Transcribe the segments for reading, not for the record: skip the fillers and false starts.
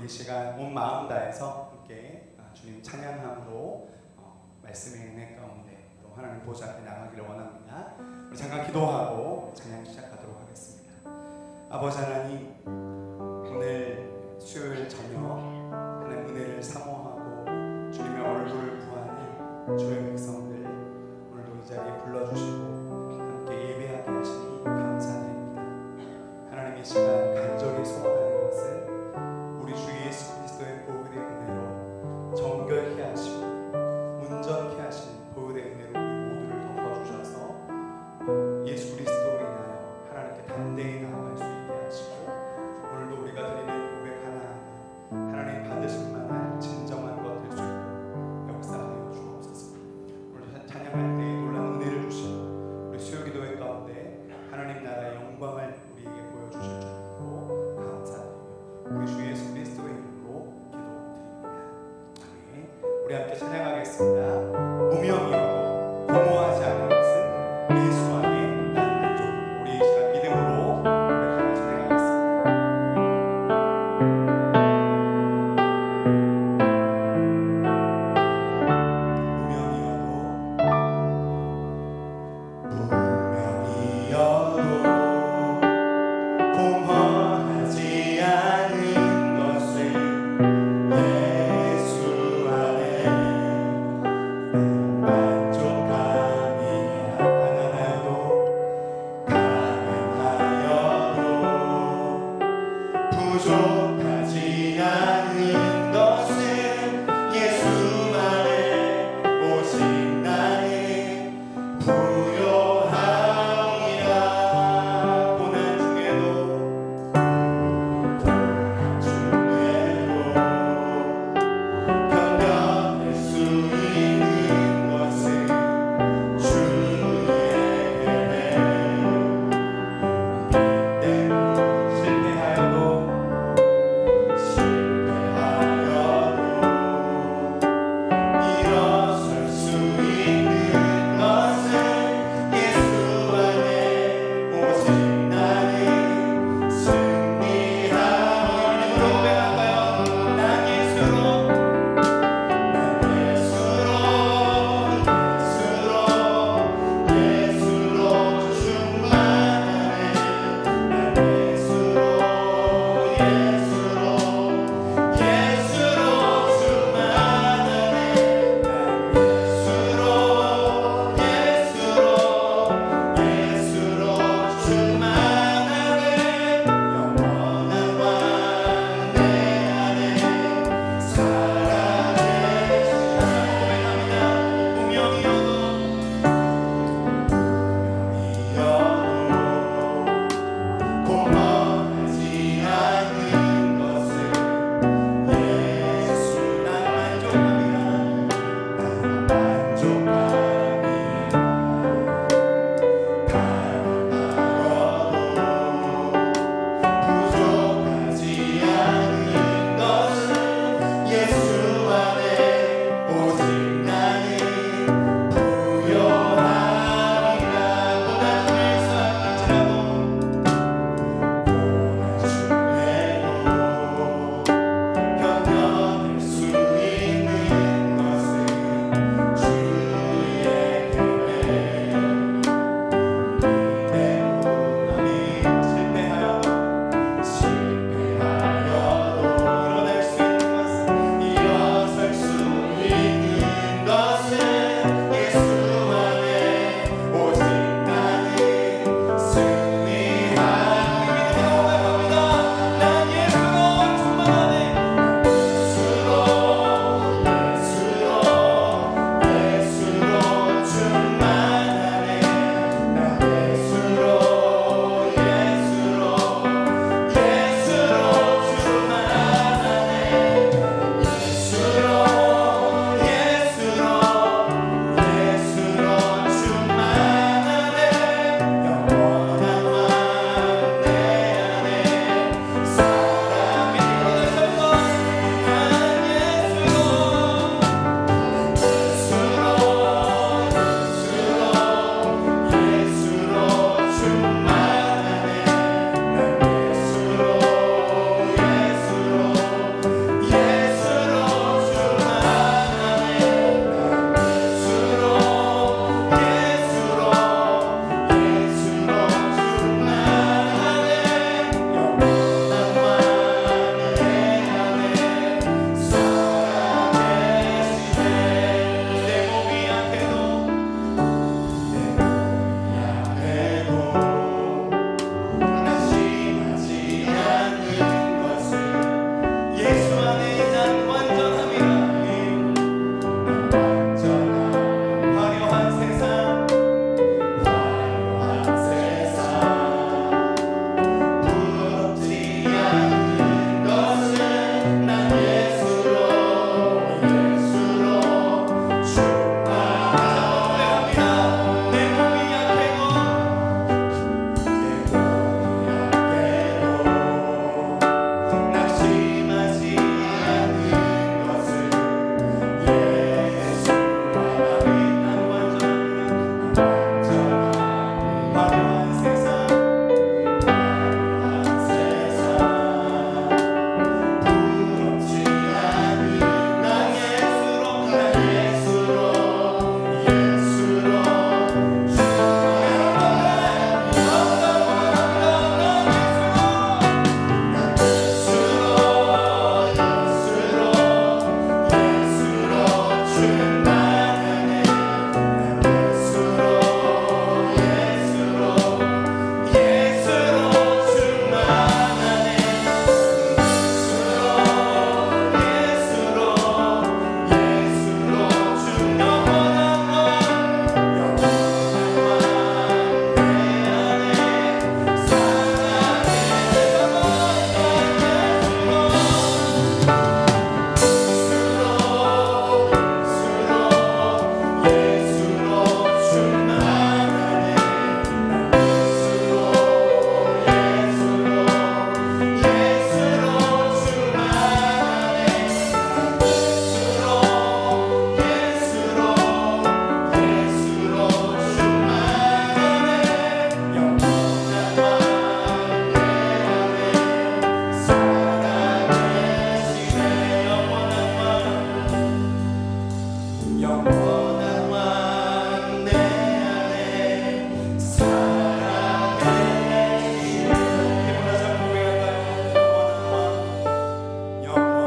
우리 시간 온 마음 다해서 함께 주님 찬양함으로 말씀의 은혜 가운데 또 하나님 보좌 앞에 나가기를 원합니다. 우리 잠깐 기도하고 찬양 시작하도록 하겠습니다. 아버지 하나님, 오늘 수요일 저녁 하나님 은혜를 사모하고 주님의 얼굴을 구하는 주의 백성들 오늘도 이 자리에 불러주시고 함께 예배하게 하시니 감사드립니다. 하나님, 이 시간 간절히 소원하는 것은 우리 주 예수 그리스도의 보혈의 은혜로 정결케 하시고 온전케 하시는 보혈의 은혜로 우리 모두를 덮어주셔서 예수 그리스도로 인하여 하나님께 담대히 나아갈 수 있게 하시고 오늘도 우리가 드리는 고백 하나하나 하나님 받으실 만한 진정한 것 될 수 있도록 역사하여 주옵소서. 오늘 찬양할 때 놀라운 은혜를 주시고 우리 수요기도회 가운데 하나님 나라의 영광을 우리에게 보여주실 줄 믿고 감사드리며 우리 주 예수 그리스도의 이름으로 기도드립니다. 아멘. 우리 함께 찬양하겠습니다. 무명이어도 도모하지 않은 것은 예수 안에 나는 만족. 우리 이 시간 믿음으로 고백하며 찬양하겠습니다. 무명이어도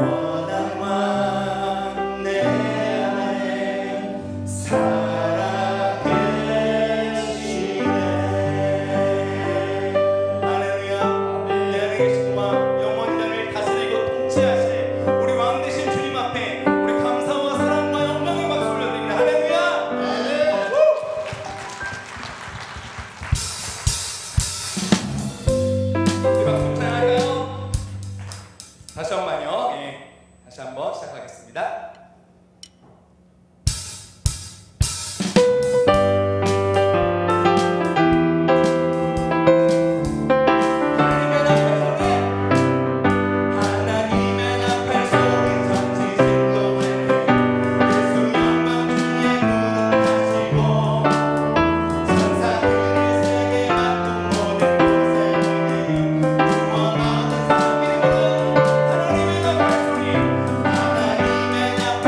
원한 내 안에 살아계시네. 할렐루야. 내 안에 계시구만. 영원히 나를 다스리고 통치하실 우리 왕 되신 주님 앞에 우리 감사와 사랑과 영광의 박수 올려드립니다. 할렐루야. 우리 박수 찬양할까요? 다시 한 번만요. 예, 다시 한번 시작하겠습니다. 하나님의 나팔 소리 전지 진동해 예수 영광 중에 구름하시고 천사들이 세계 만국 모든 곳에 보내는 구원 얻은 삶이 하나님의 나팔 소리 하나님의 나팔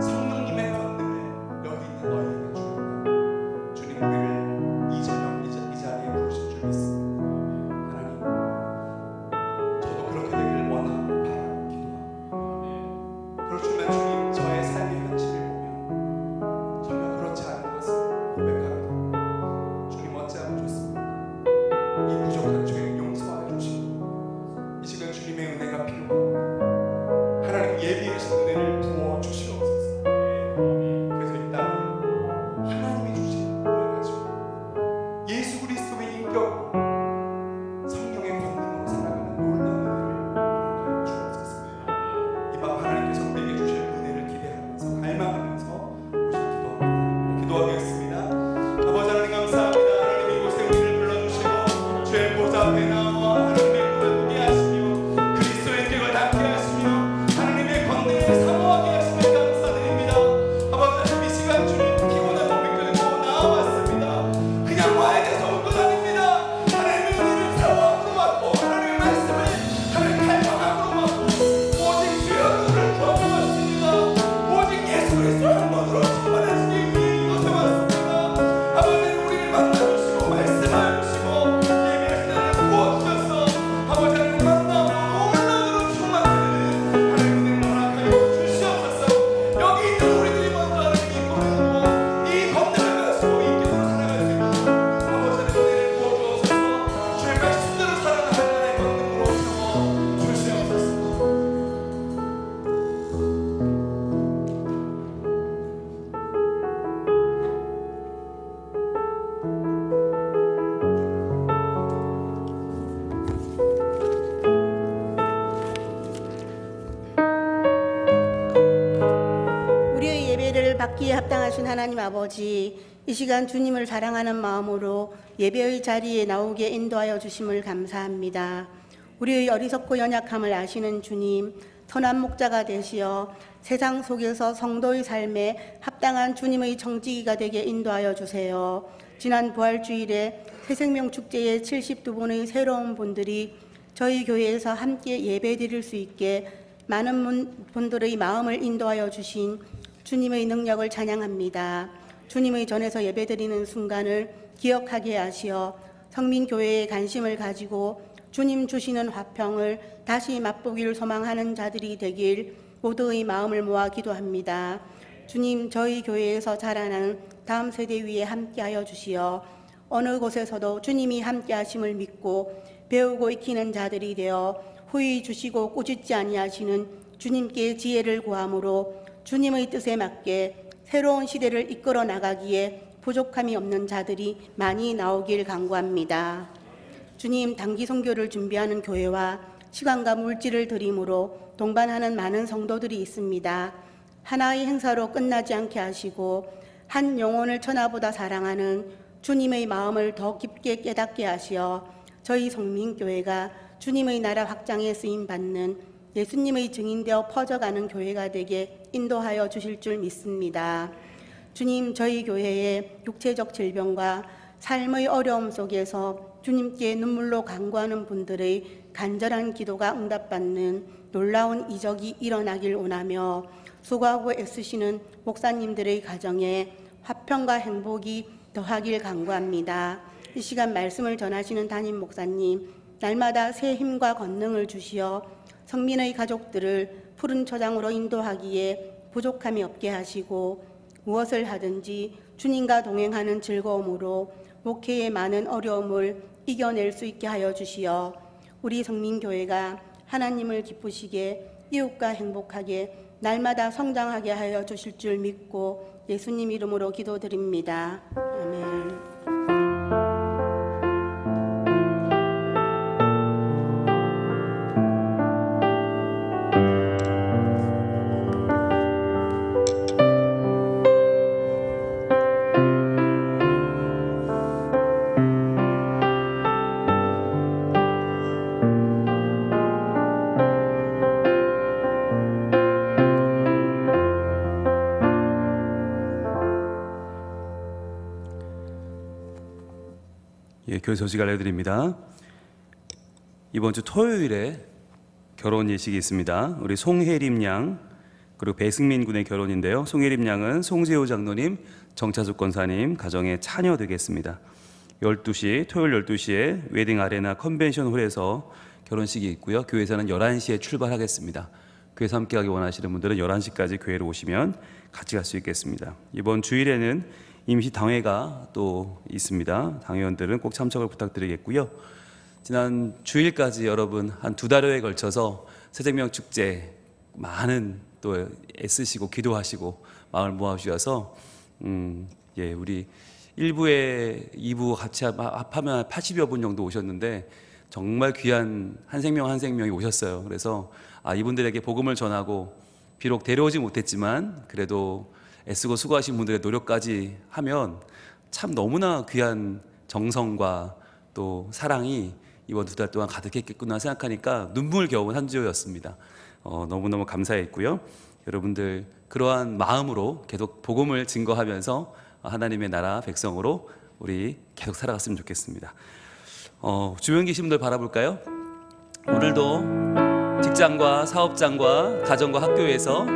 성령님의 권능을 여기 있는 너희에게 주옵니다. 주님 우리를 이 저녁 이 자리에 부르신 줄 믿습니다. 하나님, 저도 그렇게 되기를 원하고 바라고 기도합니다. 그렇지만 주님, 저의 삶의 현실을 보면 전혀 그렇지 않은 것을 고백하게 됩니다. 주님 어찌하면 좋습니까? 이 부족한 죄를 용서하여 주시고 이 시간 주님의 은혜가 필요합니다. 하나님 예비하신 은혜를 부어 주시옵소서. 그래서 이 땅은 하나님이 주신 은혜를 가지고 예수 그리스도의 인격으로 성령의 권능으로 살아가는 놀라운 은혜를 허락하여 주옵소서. 이 밤 하나님께서 우리에게 주실 은혜를 기대하면서 갈망하면서 우리 기도하겠습니다. 아버지 하나님 감사합니다. 하나님 이곳에 우리를 불러주시고 주의 보좌 앞에 나와 하나님의 꿈을 꾸게 하시며 그리스도의 인격을 닮게 하시며 하나님의 권능을 사모하게 하시며 감사드립니다. 아버지 하나님 이 시간 주님 피곤한 몸을 끌고 나와왔습니다. 그냥 와야 돼서 올 것 아닙니다. 하나님의 은혜를 사모함으로 왔고 하나님의 말씀을 하나님 갈망함으로 왔고 오직 주의 얼굴을 보러 왔습니다. 오직 예수 그리스도 한 번으로 충만하시기 위해 이곳에 왔습니다. 아버지 하나님 우리를 만나주시고 말씀하시고 예배하신 하나님 부어주셔서 아버지 하나님 만남으로 놀라움으로 충만되는 하나님 은혜를 허락하여 주시옵소서. 여기 있는 우리들이 먼저 하나님 이끌고 이 권능을 가지고 이 길로 살아갈 수 있는 아버지 하나님 은혜를 부어주옵소서. 주의 말씀대로 살아가는 하나님의 권능으로 채워 주시옵소서. 우리의 예배를 받기에 합당하신 하나님 아버지, 이 시간 주님을 사랑하는 마음으로 예배의 자리에 나오게 인도하여 주심을 감사합니다. 우리의 어리석고 연약함을 아시는 주님, 선한 목자가 되시어 세상 속에서 성도의 삶에 합당한 주님의 청지기가 되게 인도하여 주세요. 지난 부활주일에 새생명 축제의 72분의 새로운 분들이 저희 교회에서 함께 예배드릴 수 있게 많은 분들의 마음을 인도하여 주신 주님의 능력을 찬양합니다. 주님의 전에서 예배드리는 순간을 기억하게 하시어 성민교회에 관심을 가지고 주님 주시는 화평을 다시 맛보기를 소망하는 자들이 되길 모두의 마음을 모아 기도합니다. 주님, 저희 교회에서 자라나는 다음 세대 위에 함께하여 주시어 어느 곳에서도 주님이 함께하심을 믿고 배우고 익히는 자들이 되어 후히 주시고 꾸짖지 아니하시는 주님께 지혜를 구함으로 주님의 뜻에 맞게 새로운 시대를 이끌어 나가기에 부족함이 없는 자들이 많이 나오길 간구합니다. 주님, 단기 선교를 준비하는 교회와 시간과 물질을 드림으로 동반하는 많은 성도들이 있습니다. 하나의 행사로 끝나지 않게 하시고 한 영혼을 천하보다 사랑하는 주님의 마음을 더 깊게 깨닫게 하시어 저희 성민교회가 주님의 나라 확장에 쓰임받는 예수님의 증인되어 퍼져가는 교회가 되게 인도하여 주실 줄 믿습니다. 주님, 저희 교회의 육체적 질병과 삶의 어려움 속에서 주님께 눈물로 간구하는 분들의 간절한 기도가 응답받는 놀라운 이적이 일어나길 원하며 수고하고 애쓰시는 목사님들의 가정에 화평과 행복이 더하길 간구합니다. 이 시간 말씀을 전하시는 담임 목사님, 날마다 새 힘과 권능을 주시어 성민의 가족들을 푸른 초장으로 인도하기에 부족함이 없게 하시고 무엇을 하든지 주님과 동행하는 즐거움으로 목회의 많은 어려움을 이겨낼 수 있게 하여 주시어 우리 성민교회가 하나님을 기쁘시게 이웃과 행복하게 날마다 성장하게 하여 주실 줄 믿고 예수님 이름으로 기도드립니다. 아멘. 교회 소식 알려드립니다. 이번 주 토요일에 결혼 예식이 있습니다. 우리 송혜림 양 그리고 배승민 군의 결혼인데요. 송혜림 양은 송재호 장로님, 정차숙 권사님 가정의 차녀 되겠습니다. 12시, 토요일 12시에 웨딩 아레나 컨벤션 홀에서 결혼식이 있고요. 교회에서는 11시에 출발하겠습니다. 교회에서 함께하기 원하시는 분들은 11시까지 교회로 오시면 같이 갈 수 있겠습니다. 이번 주일에는 임시 당회가 또 있습니다. 당회원들은 꼭 참석을 부탁드리겠고요. 지난 주일까지 여러분 한 2달여에 걸쳐서 새생명 축제 많은 또 애쓰시고 기도하시고 마음을 모아주셔서 우리 1부에 2부 같이 합하면 80여 분 정도 오셨는데 정말 귀한 한 생명 한 생명이 오셨어요. 그래서 이분들에게 복음을 전하고 비록 데려오지 못했지만 그래도 애쓰고 수고하신 분들의 노력까지 하면 참 너무나 귀한 정성과 또 사랑이 이번 2달 동안 가득했겠구나 생각하니까 눈물겨운 한 주였습니다. 너무너무 감사했고요. 여러분들 그러한 마음으로 계속 복음을 증거하면서 하나님의 나라 백성으로 우리 계속 살아갔으면 좋겠습니다. 주변 계신 분들 바라볼까요? 오늘도 직장과 사업장과 가정과 학교에서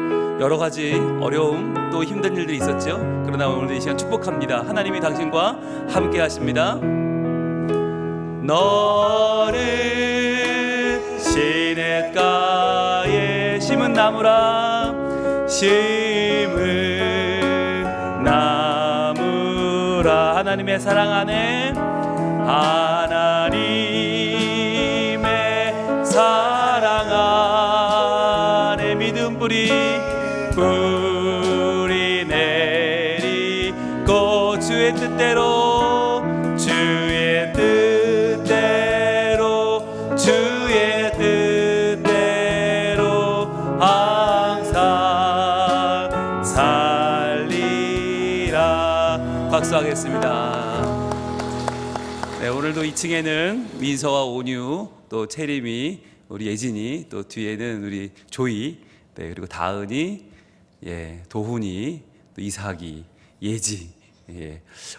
여러 가지 어려움 또 힘든 일들이 있었죠. 그러나 오늘 이 시간 축복합니다. 하나님이 당신과 함께 하십니다. 너는 시냇가에 심은 나무라 심은 나무라 하나님의 사랑 안에 하나님의 사랑 안에 믿음 뿌리 내리고 주의 뜻대로 항상 살리라. 박수하겠습니다. 네, 오늘도 2층에는 민서와 온유 또 채림이 우리 예진이 또 뒤에는 우리 조이 그리고 다은이 도훈이 또 이삭이 예지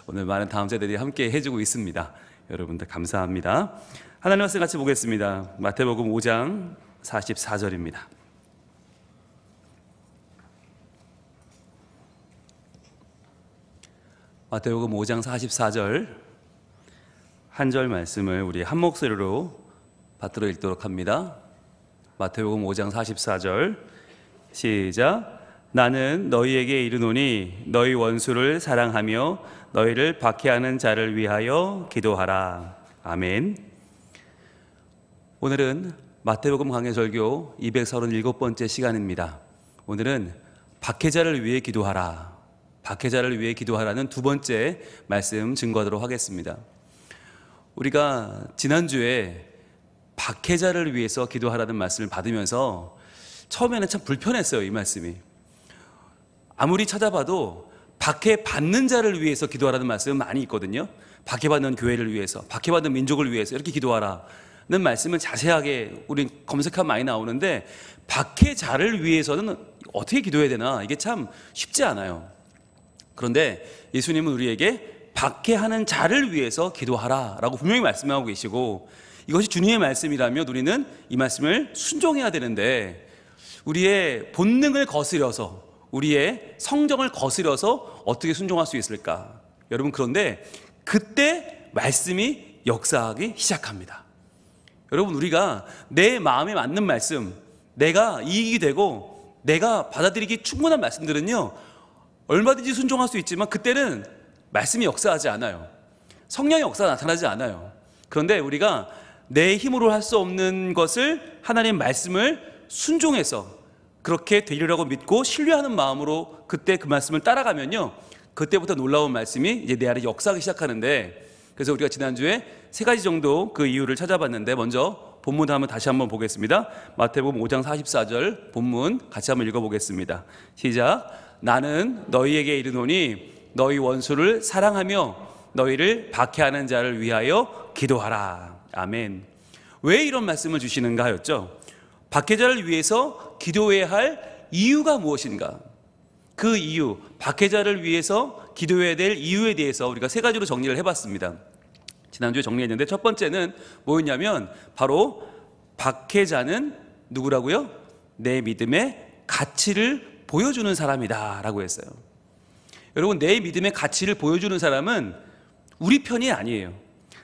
오늘 많은 다음 세대들이 함께 해주고 있습니다. 여러분들 감사합니다. 하나님 말씀 같이 보겠습니다. 마태복음 5장 44절입니다. 마태복음 5장 44절 한 절 말씀을 우리 한 목소리로 받들어 읽도록 합니다. 마태복음 5장 44절 시작. 나는 너희에게 이르노니 너희 원수를 사랑하며 너희를 박해하는 자를 위하여 기도하라. 아멘. 오늘은 마태복음 강해설교 237번째 시간입니다. 오늘은 박해자를 위해 기도하라. 박해자를 위해 기도하라는 두 번째 말씀 증거하도록 하겠습니다. 우리가 지난주에 박해자를 위해서 기도하라는 말씀을 받으면서 처음에는 참 불편했어요. 이 말씀이 아무리 찾아봐도 박해받는 자를 위해서 기도하라는 말씀은 많이 있거든요. 박해받는 교회를 위해서, 박해받는 민족을 위해서 이렇게 기도하라는 말씀은 자세하게 우리 검색하면 많이 나오는데 박해자를 위해서는 어떻게 기도해야 되나 이게 참 쉽지 않아요. 그런데 예수님은 우리에게 박해하는 자를 위해서 기도하라라고 분명히 말씀하고 계시고 이것이 주님의 말씀이라면 우리는 이 말씀을 순종해야 되는데 우리의 본능을 거스려서 우리의 성정을 거스려서 어떻게 순종할 수 있을까? 여러분 그런데 그때 말씀이 역사하기 시작합니다. 여러분 우리가 내 마음에 맞는 말씀 내가 이익이 되고 내가 받아들이기 충분한 말씀들은요 얼마든지 순종할 수 있지만 그때는 말씀이 역사하지 않아요. 성령의 역사가 나타나지 않아요. 그런데 우리가 내 힘으로 할 수 없는 것을 하나님 말씀을 순종해서 그렇게 되리라고 믿고 신뢰하는 마음으로 그때 그 말씀을 따라가면요 그때부터 놀라운 말씀이 이제 내 안에 역사하기 시작하는데 그래서 우리가 지난주에 3가지 정도 그 이유를 찾아봤는데 먼저 본문 다시 한번 보겠습니다. 마태복음 5장 44절 본문 같이 한번 읽어보겠습니다. 시작. 나는 너희에게 이르노니 너희 원수를 사랑하며 너희를 박해하는 자를 위하여 기도하라. 아멘. 왜 이런 말씀을 주시는가 하였죠. 박해자를 위해서 기도해야 할 이유가 무엇인가? 그 이유, 박해자를 위해서 기도해야 될 이유에 대해서 우리가 3가지로 정리를 해봤습니다. 지난주에 정리했는데 첫 번째는 뭐였냐면 바로 박해자는 누구라고요? 내 믿음의 가치를 보여주는 사람이다라고 했어요. 여러분, 내 믿음의 가치를 보여주는 사람은 우리 편이 아니에요.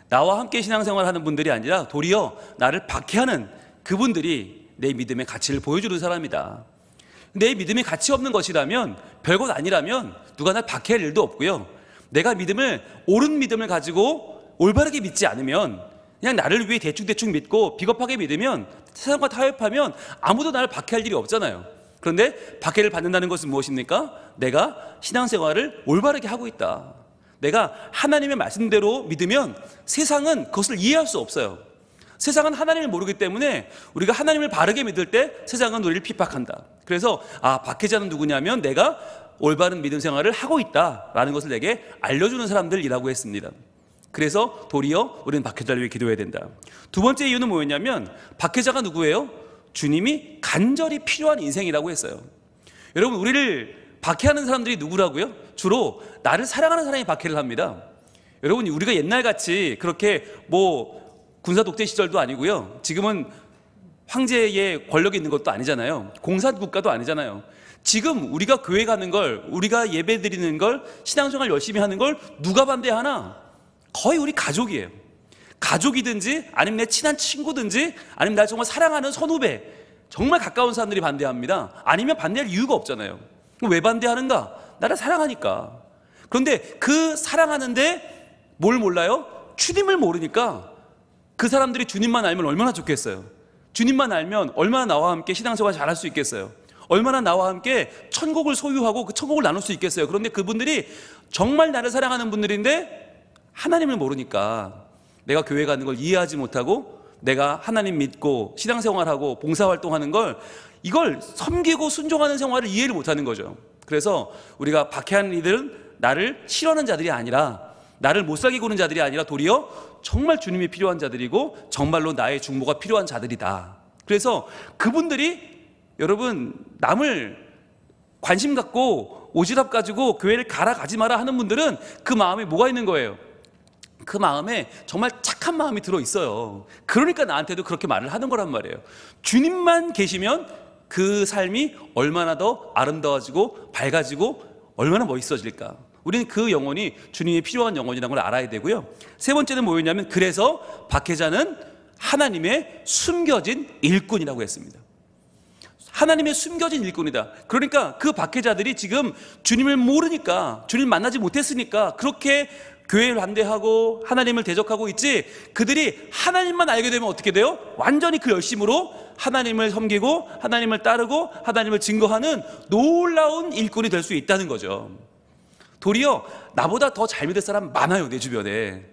나와 함께 신앙생활 하는 분들이 아니라 도리어 나를 박해하는 그분들이 내 믿음의 가치를 보여주는 사람이다. 내 믿음이 가치 없는 것이라면, 별것 아니라면 누가 날 박해할 일도 없고요. 내가 옳은 믿음을 가지고 올바르게 믿지 않으면, 그냥 나를 위해 대충대충 믿고 비겁하게 믿으면, 세상과 타협하면 아무도 나를 박해할 일이 없잖아요. 그런데 박해를 받는다는 것은 무엇입니까? 내가 신앙생활을 올바르게 하고 있다. 내가 하나님의 말씀대로 믿으면 세상은 그것을 이해할 수 없어요. 세상은 하나님을 모르기 때문에 우리가 하나님을 바르게 믿을 때 세상은 우리를 핍박한다. 그래서 박해자는 누구냐면 내가 올바른 믿음 생활을 하고 있다라는 것을 내게 알려주는 사람들이라고 했습니다. 그래서 도리어 우리는 박해자를 위해 기도해야 된다. 두 번째 이유는 뭐였냐면, 박해자가 누구예요? 주님이 간절히 필요한 인생이라고 했어요. 여러분, 우리를 박해하는 사람들이 누구라고요? 주로 나를 사랑하는 사람이 박해를 합니다. 여러분, 우리가 옛날같이 그렇게 군사 독재 시절도 아니고요, 지금은 황제의 권력이 있는 것도 아니잖아요. 공산국가도 아니잖아요. 지금 우리가 교회 가는 걸, 우리가 예배 드리는 걸, 신앙생활 열심히 하는 걸 누가 반대하나? 거의 우리 가족이에요. 가족이든지 아니면 내 친한 친구든지 아니면 날 정말 사랑하는 선후배, 정말 가까운 사람들이 반대합니다. 아니면 반대할 이유가 없잖아요. 왜 반대하는가? 나를 사랑하니까. 그런데 그 사랑하는데 뭘 몰라요? 주님을 모르니까. 그 사람들이 주님만 알면 얼마나 좋겠어요. 주님만 알면 얼마나 나와 함께 신앙생활 잘할 수 있겠어요. 얼마나 나와 함께 천국을 소유하고 그 천국을 나눌 수 있겠어요. 그런데 그분들이 정말 나를 사랑하는 분들인데 하나님을 모르니까, 내가 교회 가는 걸 이해하지 못하고, 내가 하나님 믿고 신앙생활하고 봉사활동하는 걸, 이걸 섬기고 순종하는 생활을 이해를 못하는 거죠. 그래서 우리가 박해하는 이들은 나를 싫어하는 자들이 아니라, 나를 못살게 구는 자들이 아니라 도리어 정말 주님이 필요한 자들이고 정말로 나의 중보가 필요한 자들이다. 그래서 그분들이, 여러분, 남을 관심 갖고 오지랖 가지고 교회를 가라 가지 마라 하는 분들은 그 마음에 뭐가 있는 거예요? 그 마음에 정말 착한 마음이 들어있어요. 그러니까 나한테도 그렇게 말을 하는 거란 말이에요. 주님만 계시면 그 삶이 얼마나 더 아름다워지고 밝아지고 얼마나 멋있어질까. 우리는 그 영혼이 주님이 필요한 영혼이라는 걸 알아야 되고요. 세 번째는 뭐였냐면, 그래서 박해자는 하나님의 숨겨진 일꾼이라고 했습니다. 하나님의 숨겨진 일꾼이다. 그러니까 그 박해자들이 지금 주님을 모르니까, 주님 만나지 못했으니까 그렇게 교회를 반대하고 하나님을 대적하고 있지, 그들이 하나님만 알게 되면 어떻게 돼요? 완전히 그 열심으로 하나님을 섬기고 하나님을 따르고 하나님을 증거하는 놀라운 일꾼이 될 수 있다는 거죠. 도리어 나보다 더 잘 믿을 사람 많아요, 내 주변에.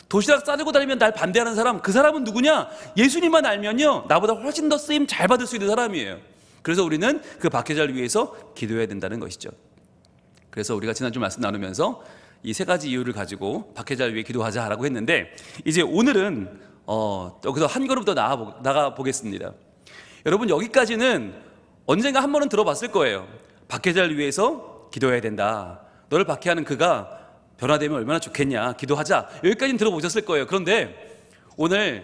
도시락 싸들고 다니면 날 반대하는 사람, 그 사람은 누구냐? 예수님만 알면요, 나보다 훨씬 더 쓰임 잘 받을 수 있는 사람이에요. 그래서 우리는 그 박해자를 위해서 기도해야 된다는 것이죠. 그래서 우리가 지난주 말씀 나누면서 이 세 가지 이유를 가지고 박해자를 위해 기도하자라고 했는데, 이제 오늘은 여기서 한 걸음 더 나가 보겠습니다. 여러분, 여기까지는 언젠가 한 번은 들어봤을 거예요. 박해자를 위해서 기도해야 된다. 너를 박해하는 그가 변화되면 얼마나 좋겠냐, 기도하자. 여기까지는 들어보셨을 거예요. 그런데 오늘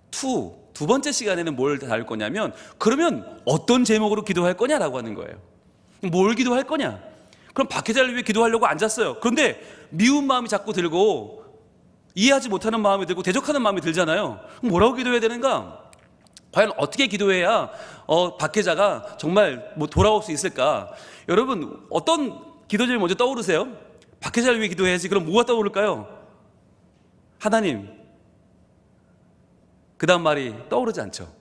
두 번째 시간에는 뭘 다룰 거냐면, 그러면 어떤 제목으로 기도할 거냐라고 하는 거예요. 뭘 기도할 거냐? 그럼 박해자를 위해 기도하려고 앉았어요. 그런데 미운 마음이 자꾸 들고, 이해하지 못하는 마음이 들고, 대적하는 마음이 들잖아요. 뭐라고 기도해야 되는가? 과연 어떻게 기도해야 박해자가 정말 돌아올 수 있을까? 여러분, 어떤 기도점이 먼저 떠오르세요? 박해자를 위해 기도해야지. 그럼 뭐가 떠오를까요? 하나님. 그 다음 말이 떠오르지 않죠.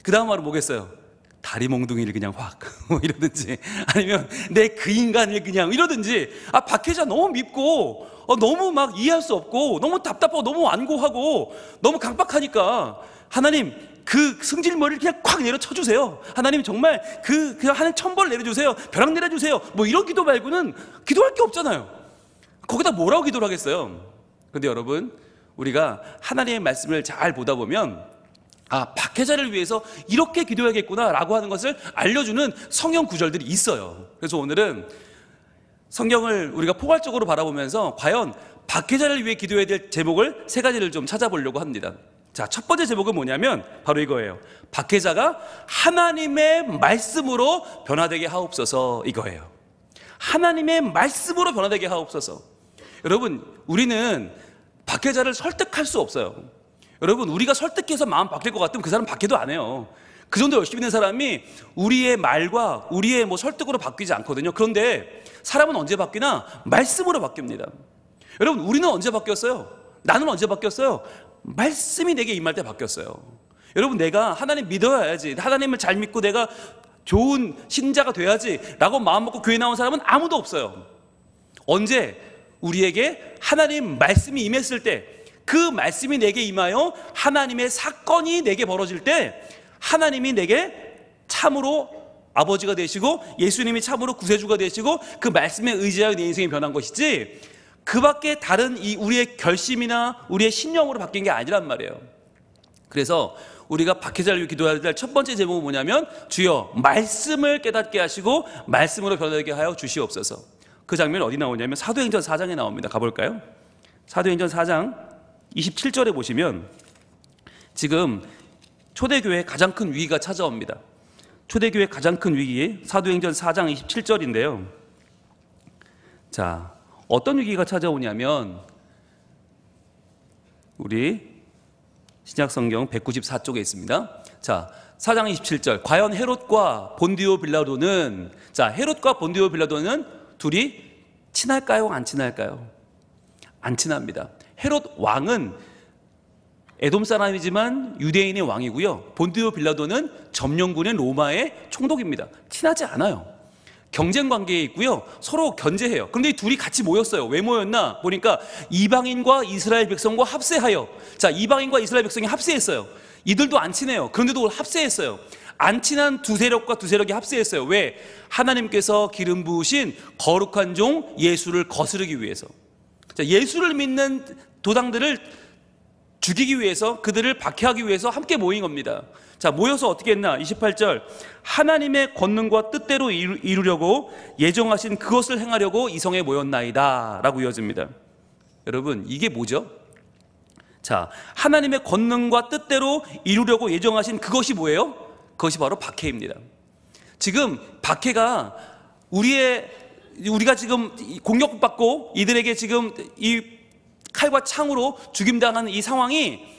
그 다음 말은 뭐겠어요? 다리 몽둥이를 그냥 확 이러든지, 아니면 내 그 인간을 그냥 이러든지. 박해자 너무 밉고 너무 막 이해할 수 없고 너무 답답하고 너무 완고하고 너무 강박하니까 하나님 그 승질머리를 그냥 콱 내려쳐주세요. 하나님 정말 그냥 하는 천벌 내려주세요. 벼락 내려주세요. 이런 기도 말고는 기도할 게 없잖아요. 거기다 뭐라고 기도를 하겠어요? 그런데 여러분, 우리가 하나님의 말씀을 잘 보다 보면 박해자를 위해서 이렇게 기도해야겠구나 라고 하는 것을 알려주는 성경 구절들이 있어요. 그래서 오늘은 성경을 우리가 포괄적으로 바라보면서 과연 박해자를 위해 기도해야 될 제목을 세 가지를 좀 찾아보려고 합니다. 자, 첫 번째 제목은 뭐냐면 바로 이거예요. 박해자가 하나님의 말씀으로 변화되게 하옵소서, 이거예요. 하나님의 말씀으로 변화되게 하옵소서. 여러분, 우리는 박해자를 설득할 수 없어요. 여러분, 우리가 설득해서 마음 바뀔 것 같으면 그 사람 박해도 안 해요. 그 정도 열심히 있는 사람이 우리의 말과 우리의 설득으로 바뀌지 않거든요. 그런데 사람은 언제 바뀌나? 말씀으로 바뀝니다. 여러분, 우리는 언제 바뀌었어요? 나는 언제 바뀌었어요? 말씀이 내게 임할 때 바뀌었어요. 여러분, 내가 하나님 믿어야지, 하나님을 잘 믿고 내가 좋은 신자가 돼야지 라고 마음 먹고 교회 나온 사람은 아무도 없어요. 언제? 우리에게 하나님 말씀이 임했을 때, 그 말씀이 내게 임하여 하나님의 사건이 내게 벌어질 때 하나님이 내게 참으로 아버지가 되시고 예수님이 참으로 구세주가 되시고 그 말씀에 의지하여 내 인생이 변한 것이지, 그 밖에 다른 우리의 결심이나 우리의 신념으로 바뀐 게 아니란 말이에요. 그래서 우리가 박해자를 위해 기도해야 될 첫 번째 제목은 뭐냐면, 주여 말씀을 깨닫게 하시고 말씀으로 변하게 하여 주시옵소서. 그 장면이 어디 나오냐면 사도행전 4장에 나옵니다. 가볼까요? 사도행전 4장 27절에 보시면 지금 초대교회에 가장 큰 위기가 찾아옵니다. 초대교회의 가장 큰 위기, 사도행전 4장 27절인데요. 자, 어떤 위기가 찾아오냐면 우리 신약성경 194쪽에 있습니다. 자, 4장 27절. 과연 헤롯과 본디오 빌라도는, 자, 헤롯과 본디오 빌라도는 둘이 친할까요? 안 친할까요? 안 친합니다. 헤롯 왕은 에돔 사람이지만 유대인의 왕이고요. 본디오 빌라도는 점령군인 로마의 총독입니다. 친하지 않아요. 경쟁 관계에 있고요. 서로 견제해요. 그런데 이 둘이 같이 모였어요. 왜 모였나? 보니까 이방인과 이스라엘 백성과 합세하여, 자, 이방인과 이스라엘 백성이 합세했어요. 이들도 안 친해요. 그런데도 합세했어요. 안 친한 두 세력과 두 세력이 합세했어요. 왜? 하나님께서 기름 부으신 거룩한 종 예수를 거스르기 위해서. 자, 예수를 믿는 도당들을 죽이기 위해서, 그들을 박해하기 위해서 함께 모인 겁니다. 자, 모여서 어떻게 했나? 28절. 하나님의 권능과 뜻대로 이루려고 예정하신 그것을 행하려고 이 성에 모였나이다 라고 이어집니다. 여러분, 이게 뭐죠? 자, 하나님의 권능과 뜻대로 이루려고 예정하신 그것이 뭐예요? 그것이 바로 박해입니다. 지금 박해가 우리가 지금 공격받고 이들에게 지금 이 칼과 창으로 죽임당하는 이 상황이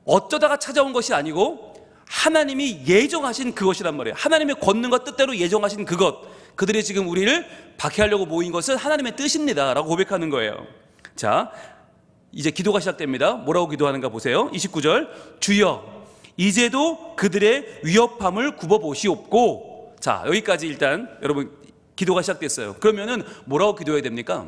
어쩌다가 찾아온 것이 아니고 하나님이 예정하신 그것이란 말이에요. 하나님의 권능과 뜻대로 예정하신 그것, 그들이 지금 우리를 박해하려고 모인 것은 하나님의 뜻입니다 라고 고백하는 거예요. 자, 이제 기도가 시작됩니다. 뭐라고 기도하는가 보세요. 29절. 주여 이제도 그들의 위협함을 굽어보시옵고. 자, 여기까지 일단 여러분 기도가 시작됐어요. 그러면은 뭐라고 기도해야 됩니까?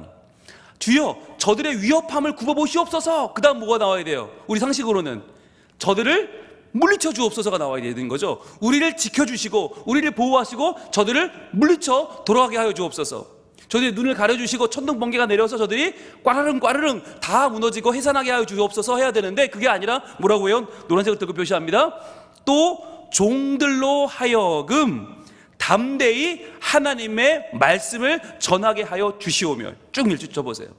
주여 저들의 위협함을 굽어보시옵소서. 그 다음 뭐가 나와야 돼요? 우리 상식으로는 저들을 물리쳐 주옵소서가 나와야 되는 거죠. 우리를 지켜주시고 우리를 보호하시고 저들을 물리쳐 돌아가게 하여 주옵소서. 저들의 눈을 가려주시고 천둥 번개가 내려서 저들이 꽈르릉 다 무너지고 해산하게 하여 주옵소서 해야 되는데, 그게 아니라 뭐라고 해요? 노란색으로 뜨고 표시합니다. 또 종들로 하여금 담대히 하나님의 말씀을 전하게 하여 주시오며. 쭉 읽어보세요.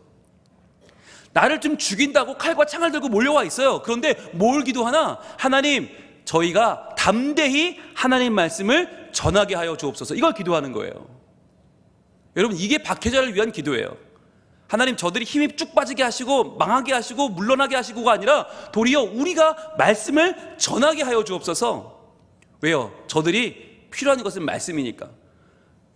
나를 좀 죽인다고 칼과 창을 들고 몰려와 있어요. 그런데 뭘 기도하나? 하나님, 저희가 담대히 하나님 말씀을 전하게 하여 주옵소서. 이걸 기도하는 거예요. 여러분, 이게 박해자를 위한 기도예요. 하나님, 저들이 힘이 쭉 빠지게 하시고 망하게 하시고 물러나게 하시고가 아니라 도리어 우리가 말씀을 전하게 하여 주옵소서. 왜요? 저들이 필요한 것은 말씀이니까.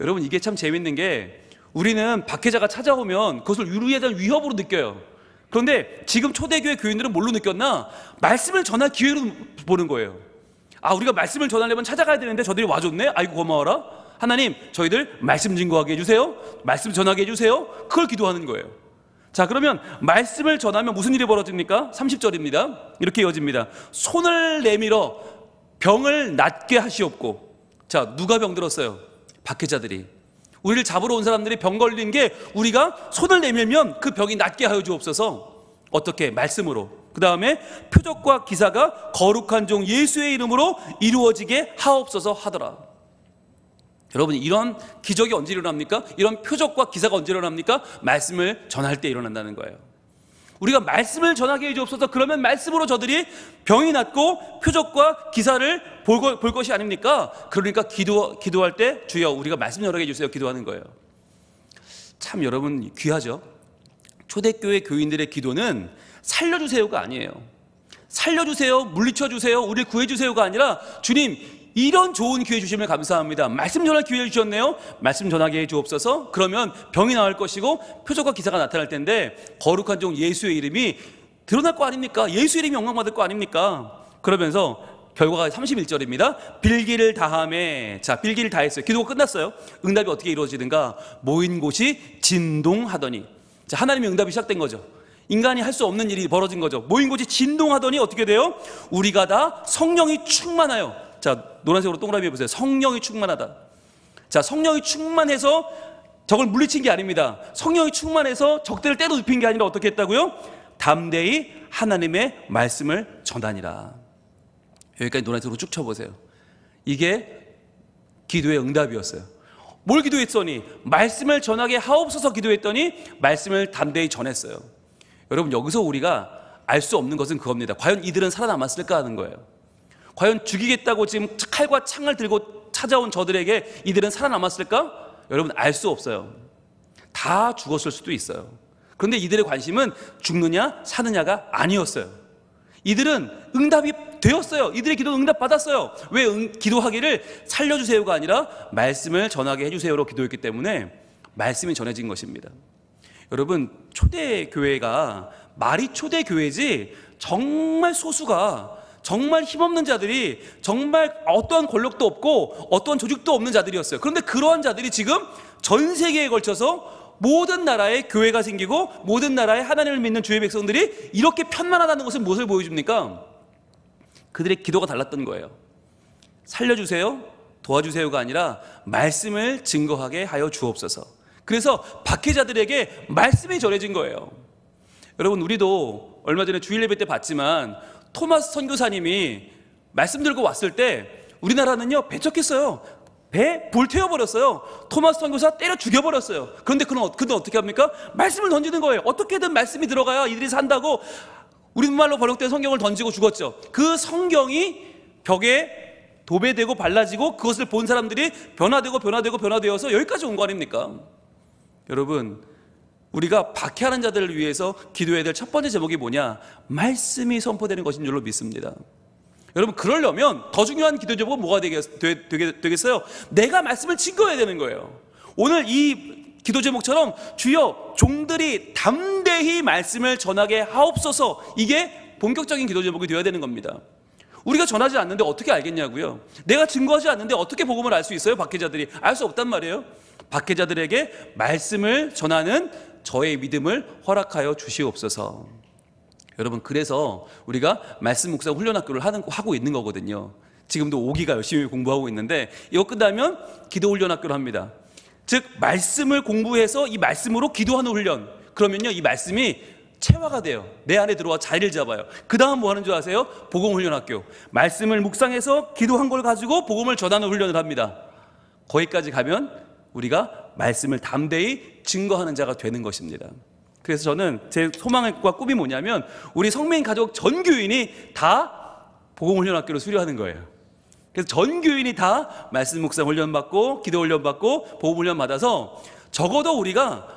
여러분, 이게 참 재밌는 게, 우리는 박해자가 찾아오면 그것을 우리에 대한 위협으로 느껴요. 그런데 지금 초대교회 교인들은 뭘로 느꼈나? 말씀을 전할 기회로 보는 거예요. 아, 우리가 말씀을 전하려면 찾아가야 되는데 저들이 와줬네? 아이고 고마워라. 하나님, 저희들 말씀 증거하게 해주세요. 말씀 전하게 해주세요. 그걸 기도하는 거예요. 자, 그러면 말씀을 전하면 무슨 일이 벌어집니까? 30절입니다. 이렇게 이어집니다. 손을 내밀어 병을 낫게 하시옵고. 자, 누가 병들었어요? 박해자들이. 우리를 잡으러 온 사람들이 병 걸린 게, 우리가 손을 내밀면 그 병이 낫게 하여 주옵소서. 어떻게? 말씀으로. 그 다음에 표적과 기사가 거룩한 종 예수의 이름으로 이루어지게 하옵소서 하더라. 여러분, 이런 기적이 언제 일어납니까? 이런 표적과 기사가 언제 일어납니까? 말씀을 전할 때 일어난다는 거예요. 우리가 말씀을 전하게 해주옵소서. 그러면 말씀으로 저들이 병이 낫고 표적과 기사를 볼 것이 아닙니까? 그러니까 기도할 때 주여 우리가 말씀 전하게 해주세요 기도하는 거예요. 참 여러분 귀하죠. 초대교회 교인들의 기도는 살려주세요가 아니에요. 살려주세요, 물리쳐주세요, 우리를 구해주세요가 아니라 주님 이런 좋은 기회 주심을 감사합니다. 말씀 전할 기회를 주셨네요. 말씀 전하게 해주옵소서. 그러면 병이 나을 것이고 표적과 기사가 나타날 텐데 거룩한 종 예수의 이름이 드러날 거 아닙니까? 예수 이름이 영광받을 거 아닙니까? 그러면서 결과가 31절입니다. 빌기를 다함에, 자 빌기를 다했어요. 기도가 끝났어요. 응답이 어떻게 이루어지는가? 모인 곳이 진동하더니, 자 하나님의 응답이 시작된 거죠. 인간이 할 수 없는 일이 벌어진 거죠. 모인 곳이 진동하더니 어떻게 돼요? 우리가 다 성령이 충만하여, 자 노란색으로 동그라미 해보세요. 성령이 충만하다. 자 성령이 충만해서 적을 물리친 게 아닙니다. 성령이 충만해서 적들을 때려 눕힌 게 아니라 어떻게 했다고요? 담대히 하나님의 말씀을 전하니라. 여기까지 노란색으로 쭉 쳐보세요. 이게 기도의 응답이었어요. 뭘 기도했더니 말씀을 전하게 하옵소서 기도했더니 말씀을 담대히 전했어요. 여러분 여기서 우리가 알 수 없는 것은 그겁니다. 과연 이들은 살아남았을까 하는 거예요. 과연 죽이겠다고 지금 칼과 창을 들고 찾아온 저들에게 이들은 살아남았을까? 여러분 알 수 없어요. 다 죽었을 수도 있어요. 그런데 이들의 관심은 죽느냐 사느냐가 아니었어요. 이들은 응답이 되었어요. 이들의 기도는 응답받았어요. 왜 기도하기를 살려주세요가 아니라 말씀을 전하게 해주세요로 기도했기 때문에 말씀이 전해진 것입니다. 여러분 초대교회가 말이 초대교회지 정말 소수가, 정말 힘없는 자들이, 정말 어떠한 권력도 없고 어떠한 조직도 없는 자들이었어요. 그런데 그러한 자들이 지금 전 세계에 걸쳐서 모든 나라에 교회가 생기고 모든 나라에 하나님을 믿는 주의 백성들이 이렇게 편만하다는 것은 무엇을 보여줍니까? 그들의 기도가 달랐던 거예요. 살려주세요, 도와주세요가 아니라 말씀을 증거하게 하여 주옵소서. 그래서 박해자들에게 말씀이 전해진 거예요. 여러분 우리도 얼마 전에 주일 예배 때 봤지만 토마스 선교사님이 말씀 들고 왔을 때 우리나라는요 배척했어요. 배 불태워버렸어요. 토마스 선교사 때려 죽여버렸어요. 그런데 그는 어떻게 합니까? 말씀을 던지는 거예요. 어떻게든 말씀이 들어가야 이들이 산다고 우리말로 번역된 성경을 던지고 죽었죠. 그 성경이 벽에 도배되고 발라지고 그것을 본 사람들이 변화되어서 여기까지 온 거 아닙니까? 여러분 우리가 박해하는 자들을 위해서 기도해야 될 첫 번째 제목이 뭐냐? 말씀이 선포되는 것인 줄로 믿습니다. 여러분 그러려면 더 중요한 기도 제목은 뭐가 되겠어요? 내가 말씀을 증거해야 되는 거예요. 오늘 이 기도 제목처럼 주여 종들이 담대히 말씀을 전하게 하옵소서, 이게 본격적인 기도 제목이 되어야 되는 겁니다. 우리가 전하지 않는데 어떻게 알겠냐고요? 내가 증거하지 않는데 어떻게 복음을 알 수 있어요? 박해자들이 알 수 없단 말이에요. 박해자들에게 말씀을 전하는 저의 믿음을 허락하여 주시옵소서. 여러분 그래서 우리가 말씀 묵상 훈련학교를 하고 있는 거거든요. 지금도 5기가 열심히 공부하고 있는데 이거 끝나면 기도 훈련학교를 합니다. 즉 말씀을 공부해서 이 말씀으로 기도하는 훈련. 그러면요 이 말씀이 체화가 돼요. 내 안에 들어와 자리를 잡아요. 그 다음 뭐 하는 줄 아세요? 복음 훈련학교. 말씀을 묵상해서 기도한 걸 가지고 복음을 전하는 훈련을 합니다. 거기까지 가면 우리가 말씀을 담대히 증거하는 자가 되는 것입니다. 그래서 저는 제 소망과 꿈이 뭐냐면 우리 성매인 가족 전 교인이 다 복음훈련학교로 수료하는 거예요. 그래서 전 교인이 다 말씀 묵상 훈련 받고 기도 훈련 받고 복음 훈련 받아서 적어도 우리가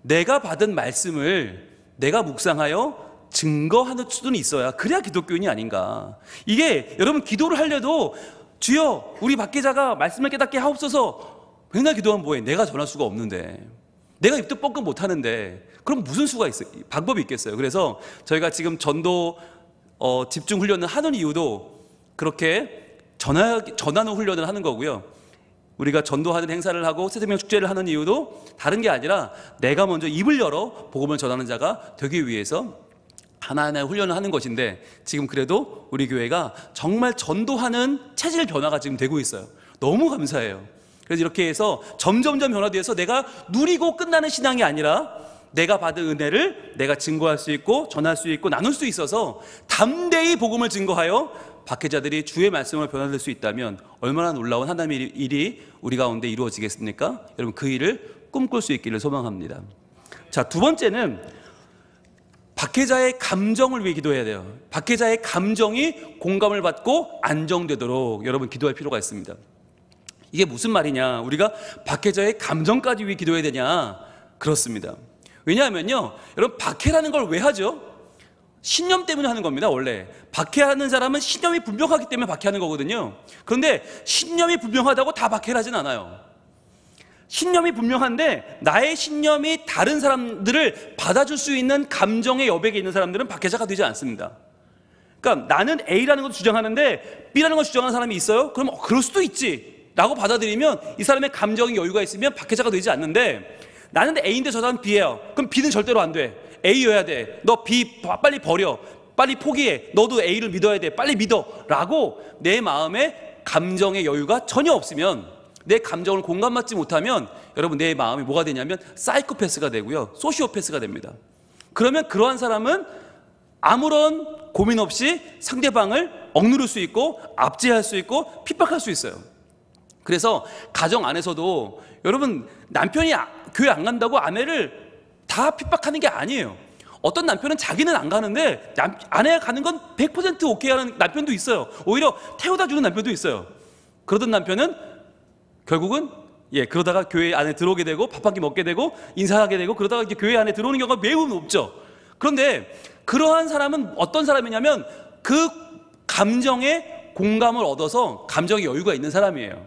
내가 받은 말씀을 내가 묵상하여 증거하는 수준이 있어야, 그래야 기독교인이 아닌가. 이게 여러분 기도를 하려도 주여 우리 박계자가 말씀을 깨닫게 하옵소서 맨날 기도하면 뭐해? 내가 전할 수가 없는데, 내가 입도 뻥끗 못하는데 그럼 무슨 수가 있어요? 방법이 있겠어요? 그래서 저희가 지금 전도 집중 훈련을 하는 이유도 그렇게 전하는 훈련을 하는 거고요. 우리가 전도하는 행사를 하고 새생명 축제를 하는 이유도 다른 게 아니라 내가 먼저 입을 열어 복음을 전하는 자가 되기 위해서 하나하나 훈련을 하는 것인데, 지금 그래도 우리 교회가 정말 전도하는 체질 변화가 지금 되고 있어요. 너무 감사해요. 그래서 이렇게 해서 점점점 변화되어서 내가 누리고 끝나는 신앙이 아니라 내가 받은 은혜를 내가 증거할 수 있고 전할 수 있고 나눌 수 있어서 담대히 복음을 증거하여 박해자들이 주의 말씀을 변화될 수 있다면 얼마나 놀라운 하나님의 일이 우리 가운데 이루어지겠습니까? 여러분 그 일을 꿈꿀 수 있기를 소망합니다. 자, 두 번째는 박해자의 감정을 위해 기도해야 돼요. 박해자의 감정이 공감을 받고 안정되도록 여러분 기도할 필요가 있습니다. 이게 무슨 말이냐? 우리가 박해자의 감정까지 위해 기도해야 되냐? 그렇습니다. 왜냐하면요, 여러분 박해라는 걸 왜 하죠? 신념 때문에 하는 겁니다. 원래 박해하는 사람은 신념이 분명하기 때문에 박해하는 거거든요. 그런데 신념이 분명하다고 다 박해를 하진 않아요. 신념이 분명한데 나의 신념이 다른 사람들을 받아줄 수 있는 감정의 여백에 있는 사람들은 박해자가 되지 않습니다. 그러니까 나는 A라는 것을 주장하는데 B라는 걸 주장하는 사람이 있어요? 그럼 그럴 수도 있지 라고 받아들이면 이 사람의 감정이 여유가 있으면 박해자가 되지 않는데, 나는 A인데 저 사람은 B예요. 그럼 B는 절대로 안 돼. A여야 돼. 너 B 빨리 버려. 빨리 포기해. 너도 A를 믿어야 돼. 빨리 믿어. 라고 내 마음에 감정의 여유가 전혀 없으면, 내 감정을 공감받지 못하면 여러분 내 마음이 뭐가 되냐면 사이코패스가 되고요, 소시오패스가 됩니다. 그러면 그러한 사람은 아무런 고민 없이 상대방을 억누를 수 있고 압제할 수 있고 핍박할 수 있어요. 그래서 가정 안에서도 여러분 남편이 교회 안 간다고 아내를 다 핍박하는 게 아니에요. 어떤 남편은 자기는 안 가는데 아내가 가는 건 100% 오케이 하는 남편도 있어요. 오히려 태워다 주는 남편도 있어요. 그러던 남편은 결국은 그러다가 교회 안에 들어오게 되고 밥 한 끼 먹게 되고 인사하게 되고 그러다가 이제 교회 안에 들어오는 경우가 매우 높죠. 그런데 그러한 사람은 어떤 사람이냐면 그 감정에 공감을 얻어서 감정의 여유가 있는 사람이에요.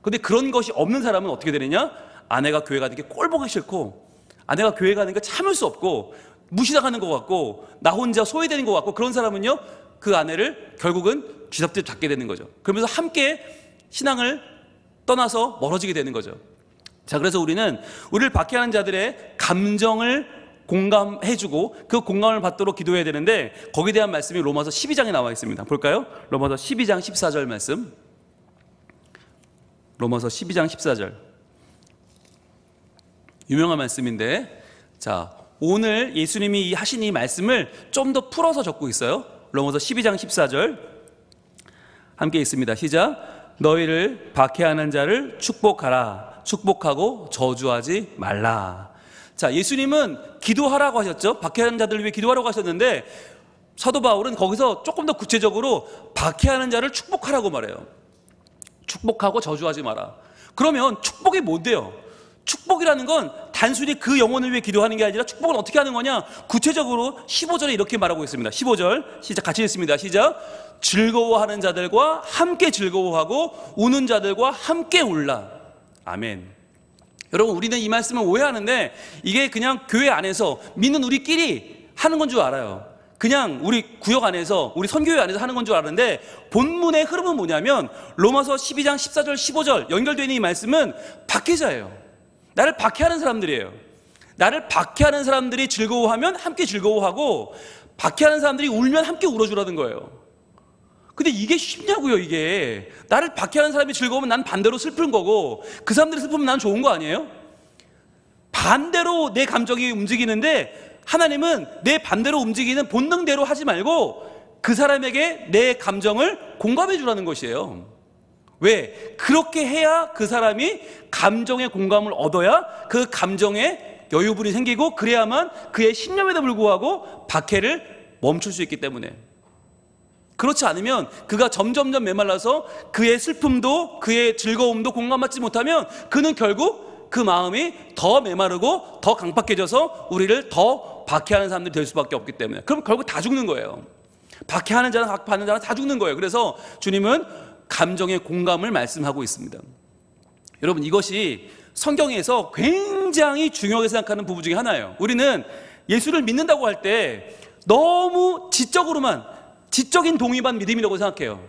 그런데 그런 것이 없는 사람은 어떻게 되느냐? 아내가 교회 가는 게 꼴 보기 싫고, 아내가 교회 가는 게 참을 수 없고 무시당하는 것 같고 나 혼자 소외되는 것 같고, 그런 사람은요 그 아내를 결국은 쥐잡듯 잡게 되는 거죠. 그러면서 함께 신앙을 떠나서 멀어지게 되는 거죠. 자, 그래서 우리를 박해하는 자들의 감정을 공감해주고 그 공감을 받도록 기도해야 되는데, 거기에 대한 말씀이 로마서 12장에 나와 있습니다. 볼까요? 로마서 12장 14절 말씀. 로마서 12장 14절. 유명한 말씀인데, 자, 오늘 예수님이 하신 이 말씀을 좀 더 풀어서 적고 있어요. 로마서 12장 14절 함께 있습니다. 시작. 너희를 박해하는 자를 축복하라. 축복하고 저주하지 말라. 자, 예수님은 기도하라고 하셨죠. 박해하는 자들을 위해 기도하라고 하셨는데, 사도 바울은 거기서 조금 더 구체적으로 박해하는 자를 축복하라고 말해요. 축복하고 저주하지 마라. 그러면 축복이 뭔데요? 축복이라는 건 단순히 그 영혼을 위해 기도하는 게 아니라, 축복은 어떻게 하는 거냐? 구체적으로 15절에 이렇게 말하고 있습니다. 15절 시작, 같이 읽습니다. 시작. 즐거워하는 자들과 함께 즐거워하고 우는 자들과 함께 울라. 아멘. 여러분, 우리는 이 말씀을 오해하는데 이게 그냥 교회 안에서 믿는 우리끼리 하는 건 줄 알아요. 그냥 우리 구역 안에서, 우리 선교회 안에서 하는 건 줄 아는데, 본문의 흐름은 뭐냐면 로마서 12장 14절 15절 연결되어 있는 이 말씀은 박해자예요. 나를 박해하는 사람들이에요. 나를 박해하는 사람들이 즐거워하면 함께 즐거워하고, 박해하는 사람들이 울면 함께 울어주라는 거예요. 근데 이게 쉽냐고요. 이게 나를 박해하는 사람이 즐거우면 난 반대로 슬픈 거고, 그 사람들이 슬프면 난 좋은 거 아니에요? 반대로 내 감정이 움직이는데, 하나님은 내 반대로 움직이는 본능대로 하지 말고 그 사람에게 내 감정을 공감해 주라는 것이에요. 왜? 그렇게 해야 그 사람이 감정의 공감을 얻어야 그 감정에 여유분이 생기고, 그래야만 그의 신념에도 불구하고 박해를 멈출 수 있기 때문에. 그렇지 않으면 그가 점점점 메말라서 그의 슬픔도 그의 즐거움도 공감받지 못하면 그는 결국 그 마음이 더 메마르고 더 강팍해져서 우리를 더 박해하는 사람들이 될 수밖에 없기 때문에, 그럼 결국 다 죽는 거예요. 박해하는 자나 박해하는 자나 다 죽는 거예요. 그래서 주님은 감정의 공감을 말씀하고 있습니다. 여러분, 이것이 성경에서 굉장히 중요하게 생각하는 부분 중에 하나예요. 우리는 예수를 믿는다고 할 때 너무 지적인 동의만 믿음이라고 생각해요.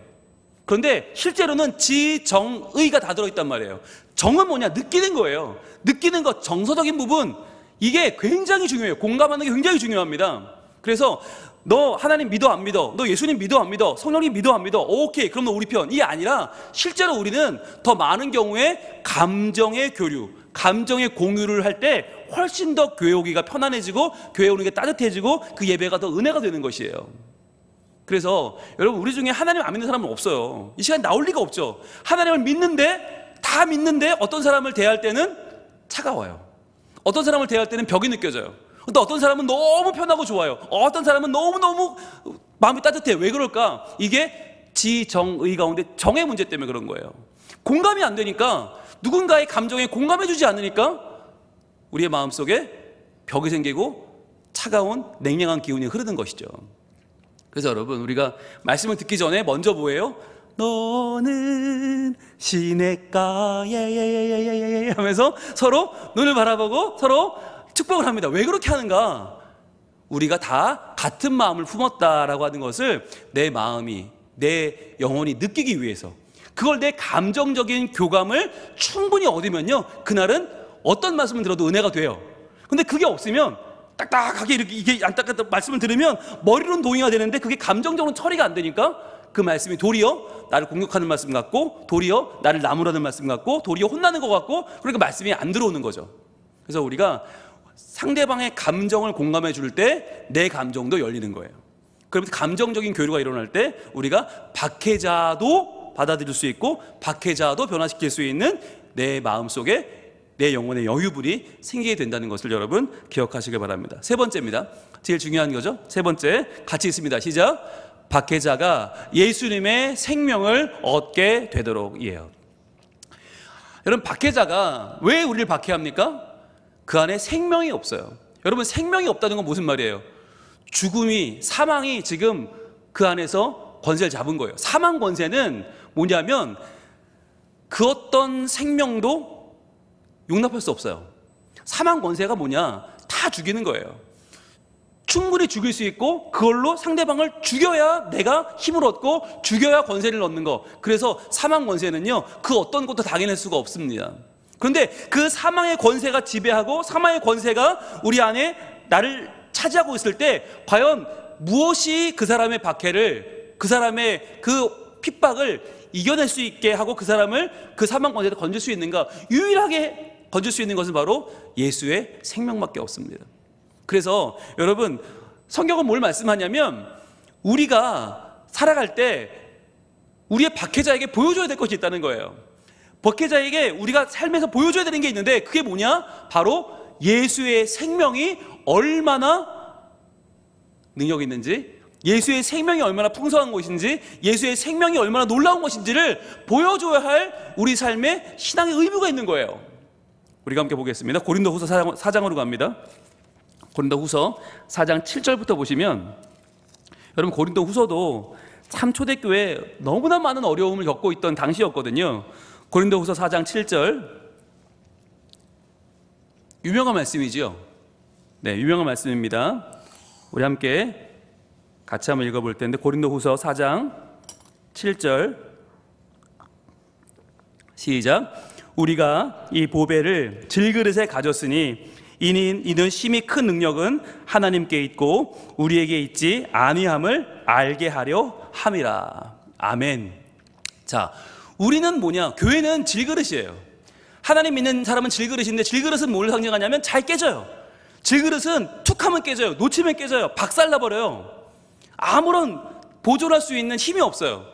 그런데 실제로는 지정의가 다 들어있단 말이에요. 정은 뭐냐? 느끼는 거예요. 느끼는 것, 정서적인 부분, 이게 굉장히 중요해요. 공감하는 게 굉장히 중요합니다. 그래서 너 하나님 믿어 안 믿어? 너 예수님 믿어 안 믿어? 성령님 믿어 안 믿어? 오케이, 그럼 너 우리 편. 이게 아니라 실제로 우리는 더 많은 경우에 감정의 교류, 감정의 공유를 할 때 훨씬 더 교회 오기가 편안해지고 교회 오는 게 따뜻해지고 그 예배가 더 은혜가 되는 것이에요. 그래서 여러분, 우리 중에 하나님 안 믿는 사람은 없어요. 이 시간에 나올 리가 없죠. 하나님을 믿는데, 다 믿는데 어떤 사람을 대할 때는 차가워요. 어떤 사람을 대할 때는 벽이 느껴져요. 근데 어떤 사람은 너무 편하고 좋아요. 어떤 사람은 너무너무 마음이 따뜻해. 왜 그럴까? 이게 지정의 가운데 정의 문제 때문에 그런 거예요. 공감이 안 되니까, 누군가의 감정에 공감해주지 않으니까 우리의 마음속에 벽이 생기고 차가운 냉랭한 기운이 흐르는 것이죠. 그래서 여러분, 우리가 말씀을 듣기 전에 먼저 뭐예요? 너는 시냇가에 하면서 서로 눈을 바라보고 서로 축복을 합니다. 왜 그렇게 하는가? 우리가 다 같은 마음을 품었다라고 하는 것을 내 마음이, 내 영혼이 느끼기 위해서, 그걸 내 감정적인 교감을 충분히 얻으면요, 그날은 어떤 말씀을 들어도 은혜가 돼요. 근데 그게 없으면 딱딱하게 이게 안타깝다 말씀을 들으면 머리로는 동의가 되는데 그게 감정적으로 처리가 안 되니까 그 말씀이 도리어 나를 공격하는 말씀 같고, 도리어 나를 나무라는 말씀 같고, 도리어 혼나는 것 같고, 그러니까 말씀이 안 들어오는 거죠. 그래서 우리가 상대방의 감정을 공감해 줄 때 내 감정도 열리는 거예요. 그러면서 감정적인 교류가 일어날 때 우리가 박해자도 받아들일 수 있고 박해자도 변화시킬 수 있는 내 마음속에 내 영혼의 여유분이 생기게 된다는 것을 여러분 기억하시길 바랍니다. 세 번째입니다. 제일 중요한 거죠. 세 번째, 같이 있습니다. 시작. 박해자가 예수님의 생명을 얻게 되도록이에요. 여러분, 박해자가 왜 우리를 박해합니까? 그 안에 생명이 없어요. 여러분, 생명이 없다는 건 무슨 말이에요? 죽음이, 사망이 지금 그 안에서 권세를 잡은 거예요. 사망 권세는 뭐냐면 그 어떤 생명도 용납할 수 없어요. 사망 권세가 뭐냐? 다 죽이는 거예요. 충분히 죽일 수 있고 그걸로 상대방을 죽여야 내가 힘을 얻고 죽여야 권세를 얻는 거. 그래서 사망 권세는요, 그 어떤 것도 당해낼 수가 없습니다. 그런데 그 사망의 권세가 지배하고 사망의 권세가 우리 안에 나를 차지하고 있을 때 과연 무엇이 그 사람의 박해를, 그 사람의 그 핍박을 이겨낼 수 있게 하고 그 사람을 그 사망 권세에서 건질 수 있는가? 유일하게 건질 수 있는 것은 바로 예수의 생명밖에 없습니다. 그래서 여러분, 성경은 뭘 말씀하냐면 우리가 살아갈 때 우리의 박해자에게 보여줘야 될 것이 있다는 거예요. 박해자에게 우리가 삶에서 보여줘야 되는 게 있는데 그게 뭐냐? 바로 예수의 생명이 얼마나 능력이 있는지, 예수의 생명이 얼마나 풍성한 것인지, 예수의 생명이 얼마나 놀라운 것인지를 보여줘야 할 우리 삶에 신앙의 의무가 있는 거예요. 우리가 함께 보겠습니다. 고린도후서 4장으로 갑니다. 고린도후서 4장 7절부터 보시면, 여러분, 고린도후서도 참 초대교회에 너무나 많은 어려움을 겪고 있던 당시였거든요. 고린도후서 4장 7절, 유명한 말씀이지요. 네, 유명한 말씀입니다. 우리 함께 같이 한번 읽어볼 텐데, 고린도후서 4장 7절 시작. 우리가 이 보배를 질그릇에 가졌으니 이는 심히 큰 능력은 하나님께 있고 우리에게 있지 아니함을 알게 하려 함이라. 아멘. 자, 우리는 뭐냐? 교회는 질그릇이에요. 하나님 믿는 사람은 질그릇인데, 질그릇은 뭘 상징하냐면 잘 깨져요. 질그릇은 툭하면 깨져요. 놓치면 깨져요. 박살나버려요. 아무런 보존할 수 있는 힘이 없어요.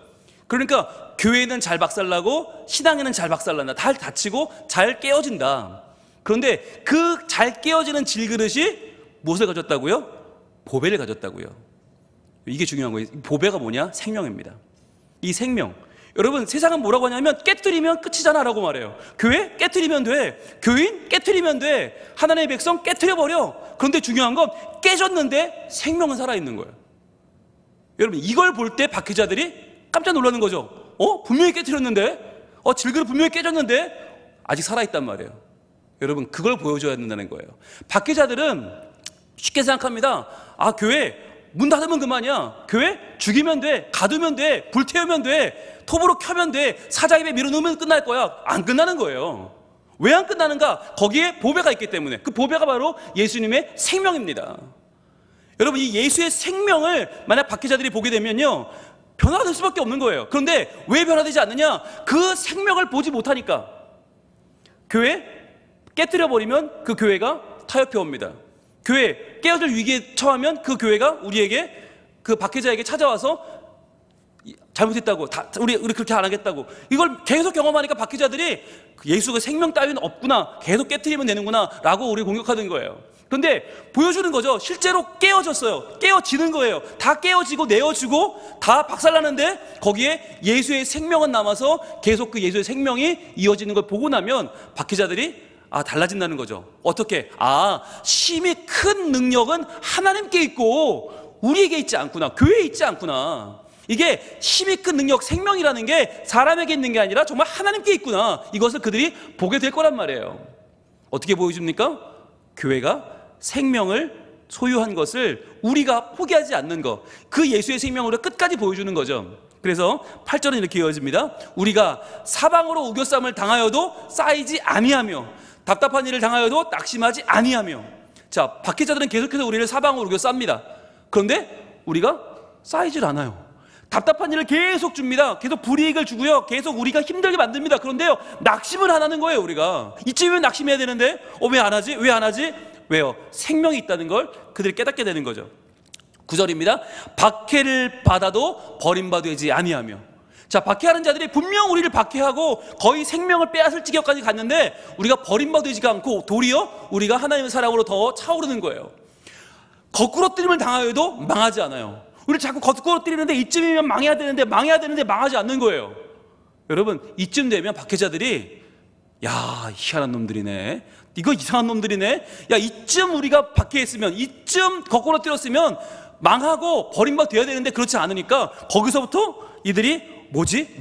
그러니까 교회는 잘 박살나고 신앙에는 잘 박살난다. 다 다치고 잘 깨어진다. 그런데 그 잘 깨어지는 질그릇이 무엇을 가졌다고요? 보배를 가졌다고요. 이게 중요한 거예요. 보배가 뭐냐? 생명입니다. 이 생명. 여러분, 세상은 뭐라고 하냐면 깨트리면 끝이잖아 라고 말해요. 교회 깨트리면 돼. 교인 깨트리면 돼. 하나님의 백성 깨트려버려. 그런데 중요한 건 깨졌는데 생명은 살아있는 거예요. 여러분, 이걸 볼 때 박해자들이 깜짝 놀라는 거죠. 분명히 깨트렸는데, 질그릇 분명히 깨졌는데 아직 살아있단 말이에요. 여러분, 그걸 보여줘야 된다는 거예요. 박해자들은 쉽게 생각합니다. 교회 문 닫으면 그만이야. 교회 죽이면 돼, 가두면 돼, 불태우면 돼, 톱으로 켜면 돼, 사자 입에 밀어넣으면 끝날 거야. 안 끝나는 거예요. 왜 안 끝나는가? 거기에 보배가 있기 때문에. 그 보배가 바로 예수님의 생명입니다. 여러분, 이 예수의 생명을 만약 박해자들이 보게 되면요, 변화가 될 수밖에 없는 거예요. 그런데 왜 변화되지 않느냐? 그 생명을 보지 못하니까. 교회 깨트려버리면 그 교회가 타협해 옵니다. 교회 깨어질 위기에 처하면 그 교회가 우리에게, 그 박해자에게 찾아와서 잘못했다고, 우리 그렇게 안 하겠다고, 이걸 계속 경험하니까 박해자들이 예수가 생명 따위는 없구나, 계속 깨트리면 되는구나 라고 우리 공격하는 거예요. 그런데 보여주는 거죠. 실제로 깨어졌어요. 깨어지는 거예요. 다 깨어지고 내어지고 다 박살나는데 거기에 예수의 생명은 남아서 계속 그 예수의 생명이 이어지는 걸 보고 나면 박해자들이 달라진다는 거죠. 어떻게? 심히 큰 능력은 하나님께 있고 우리에게 있지 않구나. 교회에 있지 않구나. 이게 힘이 큰 능력, 생명이라는 게 사람에게 있는 게 아니라 정말 하나님께 있구나. 이것을 그들이 보게 될 거란 말이에요. 어떻게 보여줍니까? 교회가 생명을 소유한 것을 우리가 포기하지 않는 것, 그 예수의 생명으로 끝까지 보여주는 거죠. 그래서 8절은 이렇게 이어집니다. 우리가 사방으로 우겨쌈을 당하여도 쌓이지 아니하며 답답한 일을 당하여도 낙심하지 아니하며. 자, 박해자들은 계속해서 우리를 사방으로 우겨쌉니다. 그런데 우리가 쌓이질 않아요. 답답한 일을 계속 줍니다. 계속 불이익을 주고요. 계속 우리가 힘들게 만듭니다. 그런데요, 낙심을 안 하는 거예요. 우리가 이쯤이면 낙심해야 되는데 왜 안 하지? 왜 안 하지? 왜요? 생명이 있다는 걸 그들이 깨닫게 되는 거죠. 9절입니다. 박해를 받아도 버림받지 아니하며. 자, 박해하는 자들이 분명 우리를 박해하고 거의 생명을 빼앗을 지경까지 갔는데 우리가 버림받지가 않고 도리어 우리가 하나님의 사랑으로 더 차오르는 거예요. 거꾸로 뜨림을 당하여도 망하지 않아요. 우리를 자꾸 거꾸로 때리는데 이쯤이면 망해야 되는데 망하지 않는 거예요. 여러분, 이쯤 되면 박해자들이 희한한 놈들이네, 이거 이상한 놈들이네, 이쯤 우리가 박해했으면, 이쯤 거꾸로 때렸으면 망하고 버림받아야 되는데 그렇지 않으니까 거기서부터 이들이 뭐지?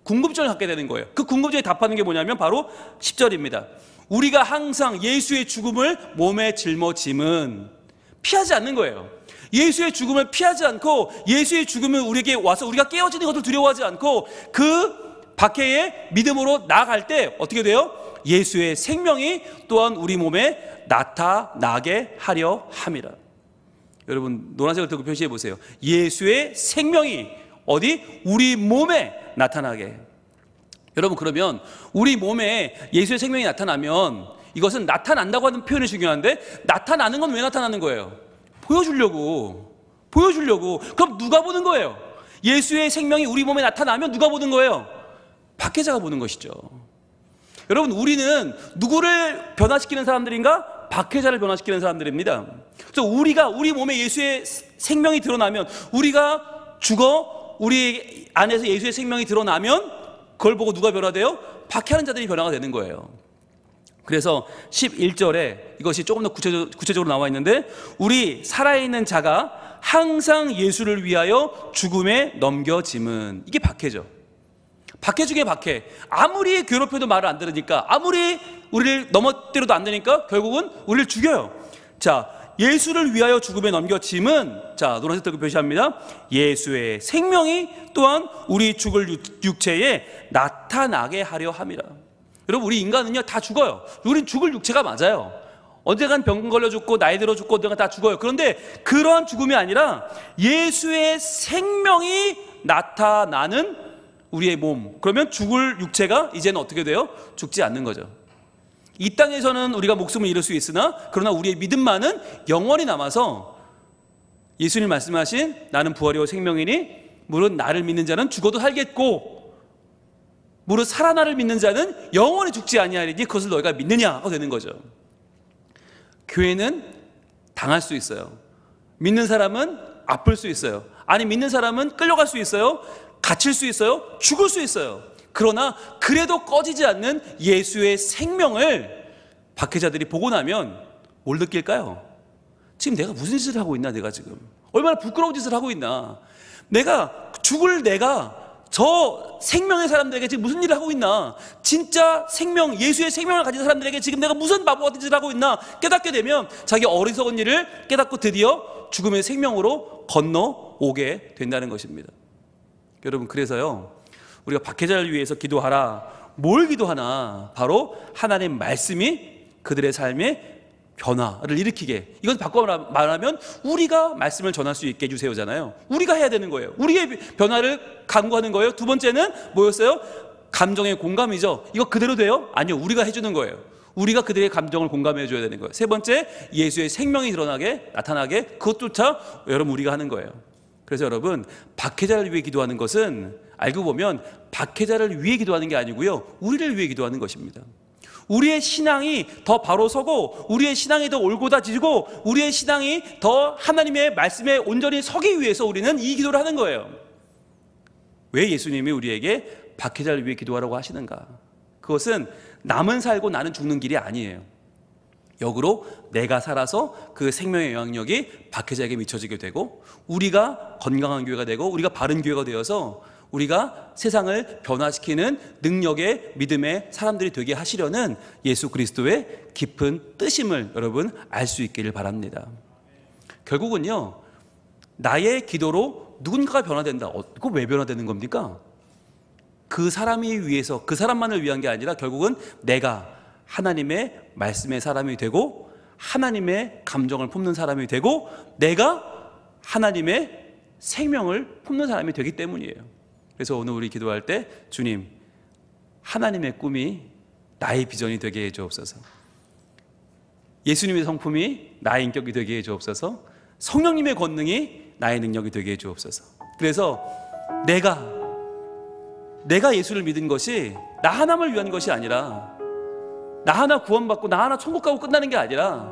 궁금증을 갖게 되는 거예요. 그 궁금증에 답하는 게 뭐냐면 바로 10절입니다. 우리가 항상 예수의 죽음을 몸에 짊어짐은, 피하지 않는 거예요. 예수의 죽음을 피하지 않고 예수의 죽음을 우리에게 와서 우리가 깨어지는 것을 두려워하지 않고 그 박해의 믿음으로 나아갈 때 어떻게 돼요? 예수의 생명이 또한 우리 몸에 나타나게 하려 함이라. 여러분, 노란색을 들고 표시해 보세요. 예수의 생명이 어디? 우리 몸에 나타나게. 여러분, 그러면 우리 몸에 예수의 생명이 나타나면, 이것은 나타난다고 하는 표현이 중요한데, 나타나는 건 왜 나타나는 거예요? 보여주려고. 그럼 누가 보는 거예요? 예수의 생명이 우리 몸에 나타나면 누가 보는 거예요? 박해자가 보는 것이죠. 여러분, 우리는 누구를 변화시키는 사람들인가? 박해자를 변화시키는 사람들입니다. 그래서 우리 몸에 예수의 생명이 드러나면, 우리가 죽어 우리 안에서 예수의 생명이 드러나면 그걸 보고 누가 변화돼요? 박해하는 자들이 변화가 되는 거예요. 그래서 11절에 이것이 조금 더 구체적으로 나와 있는데, 우리 살아있는 자가 항상 예수를 위하여 죽음에 넘겨짐은, 이게 박해죠. 박해 중에 박해. 아무리 괴롭혀도 말을 안 들으니까, 아무리 우리를 넘어뜨려도 안 되니까 결국은 우리를 죽여요. 자, 예수를 위하여 죽음에 넘겨짐은, 자, 노란색 들고 표시합니다. 예수의 생명이 또한 우리 죽을 육체에 나타나게 하려 함이라. 여러분, 우리 인간은요 다 죽어요. 우린 죽을 육체가 맞아요. 언젠간 병 걸려 죽고 나이 들어 죽고 언젠간 다 죽어요. 그런데 그러한 죽음이 아니라 예수의 생명이 나타나는 우리의 몸, 그러면 죽을 육체가 이제는 어떻게 돼요? 죽지 않는 거죠. 이 땅에서는 우리가 목숨을 잃을 수 있으나, 그러나 우리의 믿음만은 영원히 남아서 예수님 말씀하신 나는 부활이요 생명이니 무릇 나를 믿는 자는 죽어도 살겠고 무릇 살아나를 믿는 자는 영원히 죽지 아니하리니 그것을 너희가 믿느냐가 되는 거죠. 교회는 당할 수 있어요. 믿는 사람은 아플 수 있어요. 아니, 믿는 사람은 끌려갈 수 있어요. 갇힐 수 있어요. 죽을 수 있어요. 그러나 그래도 꺼지지 않는 예수의 생명을 박해자들이 보고 나면 뭘 느낄까요? 지금 내가 무슨 짓을 하고 있나? 내가 지금 얼마나 부끄러운 짓을 하고 있나? 내가 죽을 내가 저 생명의 사람들에게 지금 무슨 일을 하고 있나? 진짜 생명, 예수의 생명을 가진 사람들에게 지금 내가 무슨 바보 같은 짓을 하고 있나? 깨닫게 되면 자기 어리석은 일을 깨닫고 드디어 죽음의 생명으로 건너오게 된다는 것입니다. 여러분, 그래서요, 우리가 박해자를 위해서 기도하라. 뭘 기도하나? 바로 하나님의 말씀이 그들의 삶에 변화를 일으키게. 이건 바꿔 말하면 우리가 말씀을 전할 수 있게 해주세요잖아요. 우리가 해야 되는 거예요. 우리의 변화를 강구하는 거예요. 두 번째는 뭐였어요? 감정의 공감이죠. 이거 그대로 돼요? 아니요, 우리가 해주는 거예요. 우리가 그들의 감정을 공감해 줘야 되는 거예요. 세 번째, 예수의 생명이 드러나게, 나타나게, 그것조차 여러분 우리가 하는 거예요. 그래서 여러분, 박해자를 위해 기도하는 것은 알고 보면 박해자를 위해 기도하는 게 아니고요, 우리를 위해 기도하는 것입니다. 우리의 신앙이 더 바로 서고 우리의 신앙이 더 올곧아지고 우리의 신앙이 더 하나님의 말씀에 온전히 서기 위해서 우리는 이 기도를 하는 거예요. 왜 예수님이 우리에게 박해자를 위해 기도하라고 하시는가? 그것은 남은 살고 나는 죽는 길이 아니에요. 역으로 내가 살아서 그 생명의 영향력이 박해자에게 미쳐지게 되고 우리가 건강한 교회가 되고 우리가 바른 교회가 되어서 우리가 세상을 변화시키는 능력의 믿음의 사람들이 되게 하시려는 예수 그리스도의 깊은 뜻임을 여러분 알 수 있기를 바랍니다. 결국은요, 나의 기도로 누군가가 변화된다. 그거 왜 변화되는 겁니까? 그 사람이 위해서, 그 사람만을 위한 게 아니라 결국은 내가 하나님의 말씀의 사람이 되고 하나님의 감정을 품는 사람이 되고 내가 하나님의 생명을 품는 사람이 되기 때문이에요. 그래서 오늘 우리 기도할 때 주님, 하나님의 꿈이 나의 비전이 되게 해주옵소서. 예수님의 성품이 나의 인격이 되게 해주옵소서. 성령님의 권능이 나의 능력이 되게 해주옵소서. 그래서 내가 예수를 믿은 것이 나 하나를 위한 것이 아니라 나 하나 구원받고 나 하나 천국 가고 끝나는 게 아니라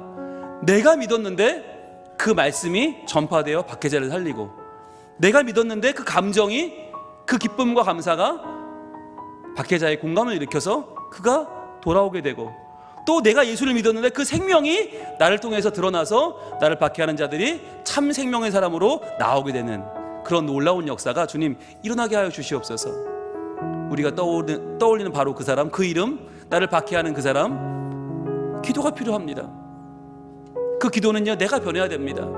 내가 믿었는데 그 말씀이 전파되어 박해자를 살리고 내가 믿었는데 그 감정이 그 기쁨과 감사가 박해자의 공감을 일으켜서 그가 돌아오게 되고 또 내가 예수를 믿었는데 그 생명이 나를 통해서 드러나서 나를 박해하는 자들이 참 생명의 사람으로 나오게 되는 그런 놀라운 역사가 주님 일어나게 하여 주시옵소서. 우리가 떠올리는 바로 그 사람, 그 이름, 나를 박해하는 그 사람, 기도가 필요합니다. 그 기도는요, 내가 변해야 됩니다.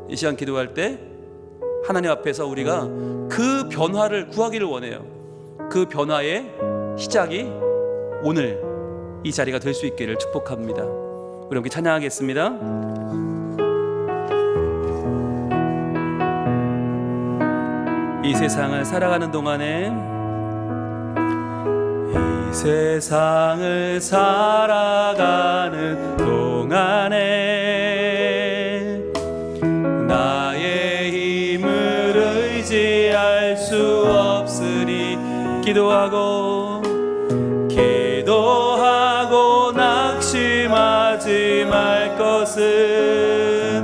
이 시간 기도할 때 하나님 앞에서 우리가 그 변화를 구하기를 원해요. 그 변화의 시작이 오늘 이 자리가 될 수 있기를 축복합니다. 우리 함께 찬양하겠습니다. 이 세상을 살아가는 동안에 이 세상을 살아가는 동안에 나의 힘을 의지할 수 없으니 기도하고 낙심하지 말 것은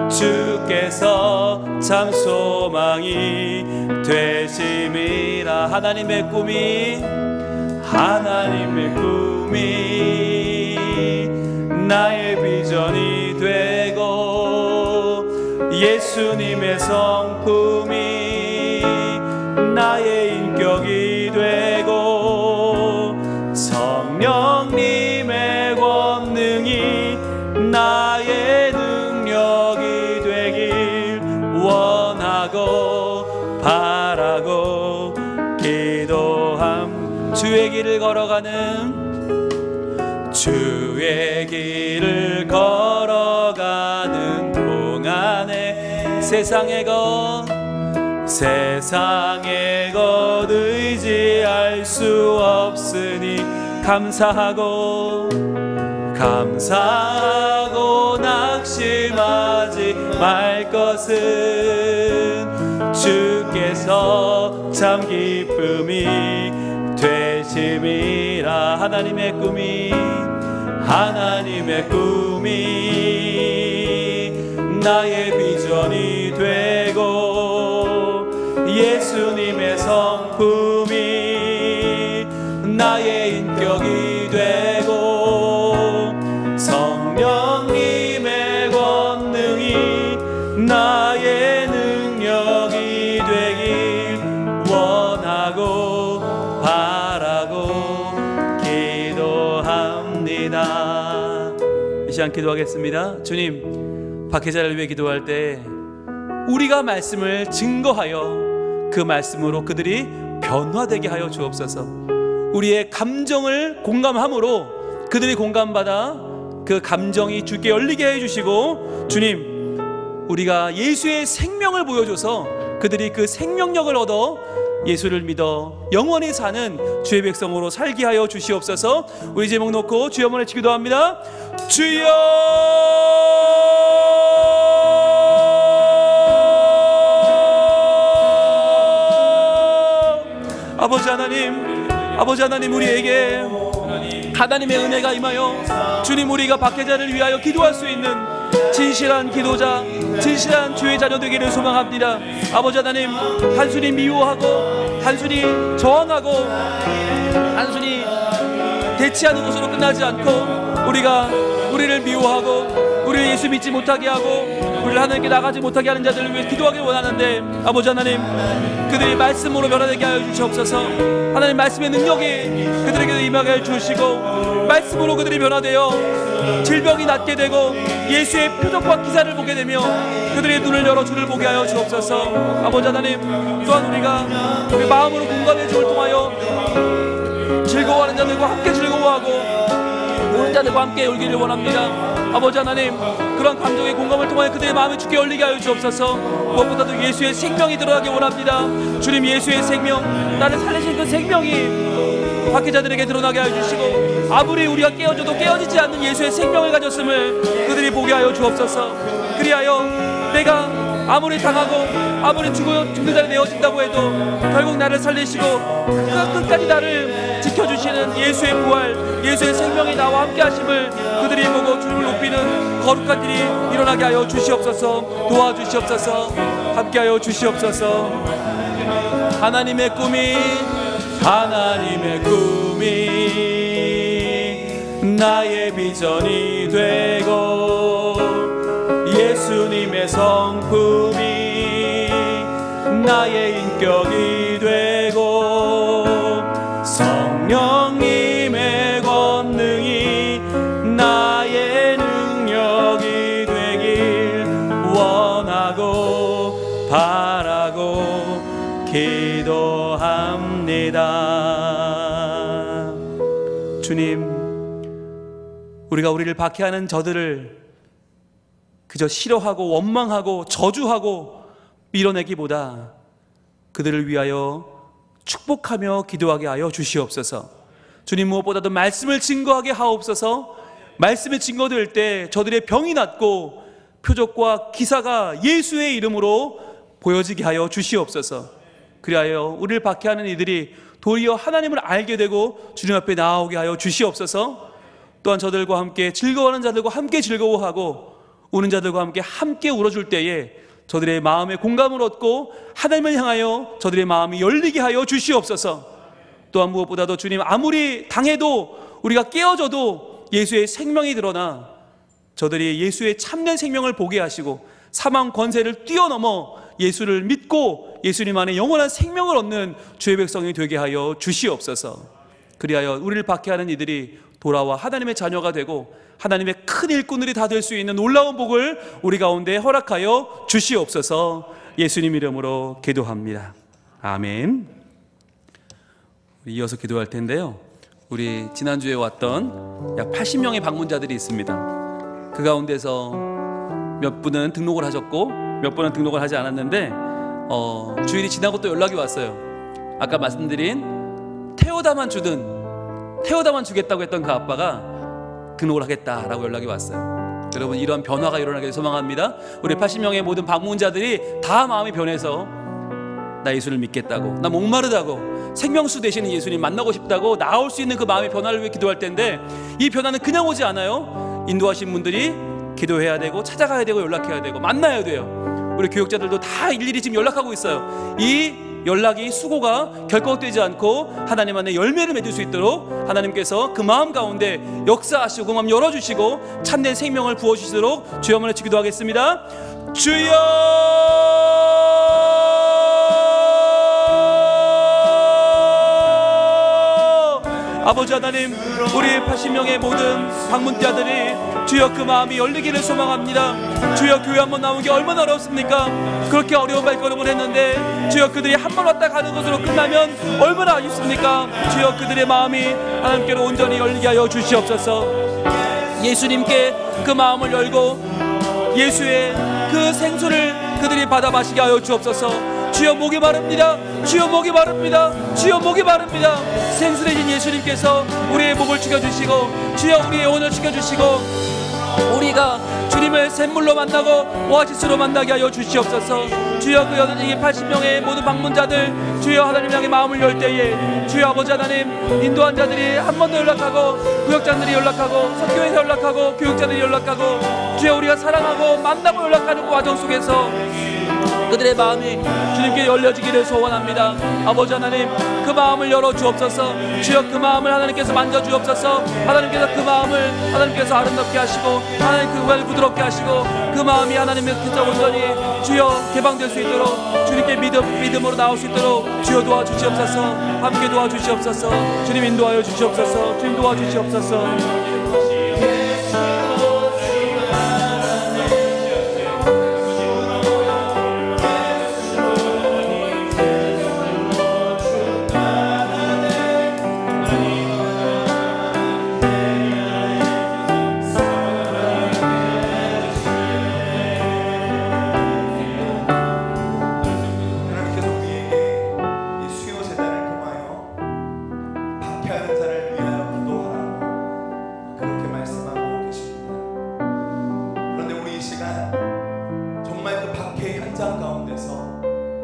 주께서 참 소망이 되심이라. 하나님의 꿈이 나의 비전이 되고 예수님의 성품이 나의 인격이 되고 성령님의 권능이 나의 능력이 되길 원하고 바라고 기도함. 주의 길을 걸어가는 동안에 세상의 것 의지할 수 없으니 감사하고 낙심하지 말 것은 주께서 참 기쁨이 되심이라. 하나님의 꿈이 나의 비전이 되고 예수님의 성품이 나의 인격이 되고 성령님의 권능이 나의 능력이 되길 원하고 바라고 기도합니다. 이 시간 기도하겠습니다. 주님, 박해자를 위해 기도할 때 우리가 말씀을 증거하여 그 말씀으로 그들이 변화되게 하여 주옵소서. 우리의 감정을 공감함으로 그들이 공감받아 그 감정이 주께 열리게 해주시고, 주님, 우리가 예수의 생명을 보여줘서 그들이 그 생명력을 얻어 예수를 믿어 영원히 사는 주의 백성으로 살게 하여 주시옵소서. 우리 제목 놓고 주여 한번 기도합니다. 주여, 아버지 하나님, 우리에게 하나님의 은혜가 임하여 주님 우리가 박해자를 위하여 기도할 수 있는 진실한 기도자, 진실한 주의 자녀 되기를 소망합니다. 아버지 하나님, 단순히 미워하고 단순히 저항하고 단순히 대치하는 것으로 끝나지 않고 우리가 우리를 미워하고 우리를 예수 믿지 못하게 하고 우리를 하나님께 나가지 못하게 하는 자들을 위해 기도하길 원하는데, 아버지 하나님, 그들이 말씀으로 변화되게 하여 주시옵소서. 하나님 말씀의 능력이 그들에게 임하게 해 주시고 말씀으로 그들이 변화되어 질병이 낫게 되고 예수의 표적과 기사를 보게 되며 그들의 눈을 열어 주를 보게 하여 주옵소서. 아버지 하나님, 또한 우리가 우리 마음으로 공감의 주를 통하여 즐거워하는 자들과 함께 즐거워하고 우는 자들과 함께 울기를 원합니다. 아버지 하나님, 그런 감정의 공감을 통하여 그들의 마음이 주께 열리게 하여 주옵소서. 무엇보다도 예수의 생명이 들어가기 원합니다. 주님, 예수의 생명, 나를 살리신 그 생명이 박해자들에게 드러나게 하여 주시고 아무리 우리가 깨어져도 깨어지지 않는 예수의 생명을 가졌음을 그들이 보게 하여 주옵소서. 그리하여 내가 아무리 당하고 아무리 죽는 자리 내어진다고 해도 결국 나를 살리시고 끝까지 나를 지켜주시는 예수의 부활, 예수의 생명이 나와 함께 하심을 그들이 보고 주님을 높이는 거룩한 일이 일어나게 하여 주시옵소서. 도와주시옵소서. 함께 하여 주시옵소서. 하나님의 꿈이 나의 비전이 되고 예수님의 성품이 나의 인격이 되고 성령님의 권능이 나의 능력이 되길 원하고 바라고 기도합니다. 주님, 우리가 우리를 박해하는 저들을 그저 싫어하고 원망하고 저주하고 밀어내기보다 그들을 위하여 축복하며 기도하게 하여 주시옵소서. 주님, 무엇보다도 말씀을 증거하게 하옵소서. 말씀의 증거될 때 저들의 병이 낫고 표적과 기사가 예수의 이름으로 보여지게 하여 주시옵소서. 그리하여 우리를 박해하는 이들이 도리어 하나님을 알게 되고 주님 앞에 나오게 하여 주시옵소서. 또한 저들과 함께 즐거워하는 자들과 함께 즐거워하고 우는 자들과 함께 울어줄 때에 저들의 마음에 공감을 얻고 하나님을 향하여 저들의 마음이 열리게 하여 주시옵소서. 또한 무엇보다도 주님, 아무리 당해도 우리가 깨어져도 예수의 생명이 드러나 저들이 예수의 참된 생명을 보게 하시고 사망 권세를 뛰어넘어 예수를 믿고 예수님 안에 영원한 생명을 얻는 주의 백성이 되게 하여 주시옵소서. 그리하여 우리를 박해하는 이들이 돌아와 하나님의 자녀가 되고 하나님의 큰 일꾼들이 다 될 수 있는 놀라운 복을 우리 가운데 허락하여 주시옵소서. 예수님 이름으로 기도합니다. 아멘. 이어서 기도할 텐데요, 우리 지난주에 왔던 약 80명의 방문자들이 있습니다. 그 가운데서 몇 분은 등록을 하셨고 몇 분은 등록을 하지 않았는데 주일이 지나고 또 연락이 왔어요. 아까 말씀드린 태워다만 주겠다고 했던 그 아빠가 등록을 하겠다라고 연락이 왔어요. 여러분, 이런 변화가 일어나길 소망합니다. 우리 80명의 모든 방문자들이 다 마음이 변해서 나 예수를 믿겠다고, 나 목마르다고, 생명수 되시는 예수님 만나고 싶다고 나올 수 있는 그 마음의 변화를 위해 기도할 텐데, 이 변화는 그냥 오지 않아요. 인도하신 분들이 기도해야 되고 찾아가야 되고 연락해야 되고 만나야 돼요. 우리 교육자들도 다 일일이 지금 연락하고 있어요. 이 연락이 수고가 결코 되지 않고 하나님 안에 열매를 맺을 수 있도록 하나님께서 그 마음 가운데 역사하시고 그 마음 열어주시고 참된 생명을 부어주시도록 주여 한번 외치기도 하겠습니다. 주여! 아버지 하나님, 우리 80명의 모든 방문자들이 주여 그 마음이 열리기를 소망합니다. 주여, 교회 한번 나오는 게 얼마나 어렵습니까? 그렇게 어려운 발걸음을 했는데 주여, 그들이 한 번 왔다 가는 것으로 끝나면 얼마나 아쉽습니까? 주여, 그들의 마음이 하나님께로 온전히 열리게 하여 주시옵소서. 예수님께 그 마음을 열고 예수의 그 생수를 그들이 받아 마시게 하여 주옵소서. 주여, 목이 마릅니다. 주여, 목이 마릅니다. 주여, 목이 마릅니다. 생수 되신 예수님께서 우리의 목을 죽여주시고 주여, 우리의 영혼을 죽여주시고 우리가 주님을 샘물로 만나고 오아시스로 만나게 하여 주시옵소서. 주여 그 80명의 모든 방문자들 주여 하나님 향해 마음을 열 때에 주여 아버지 하나님 인도한 자들이 한 번 더 연락하고 구역장들이 연락하고 선교회에서 연락하고 교육자들이 연락하고 주여 우리가 사랑하고 만나고 연락하는 그 과정 속에서 그들의 마음이 주님께 열려지기를 소원합니다. 아버지 하나님 그 마음을 열어 주옵소서. 주여 그 마음을 하나님께서 만져 주옵소서. 하나님께서 그 마음을 하나님께서 아름답게 하시고 하나님 그걸 부드럽게 하시고 그 마음이 하나님께서 온전히 주여 개방될 수 있도록 주님께 믿음으로 나올 수 있도록 주여 도와주시옵소서. 함께 도와주시옵소서. 주님 인도하여 주시옵소서. 주님 도와주시옵소서.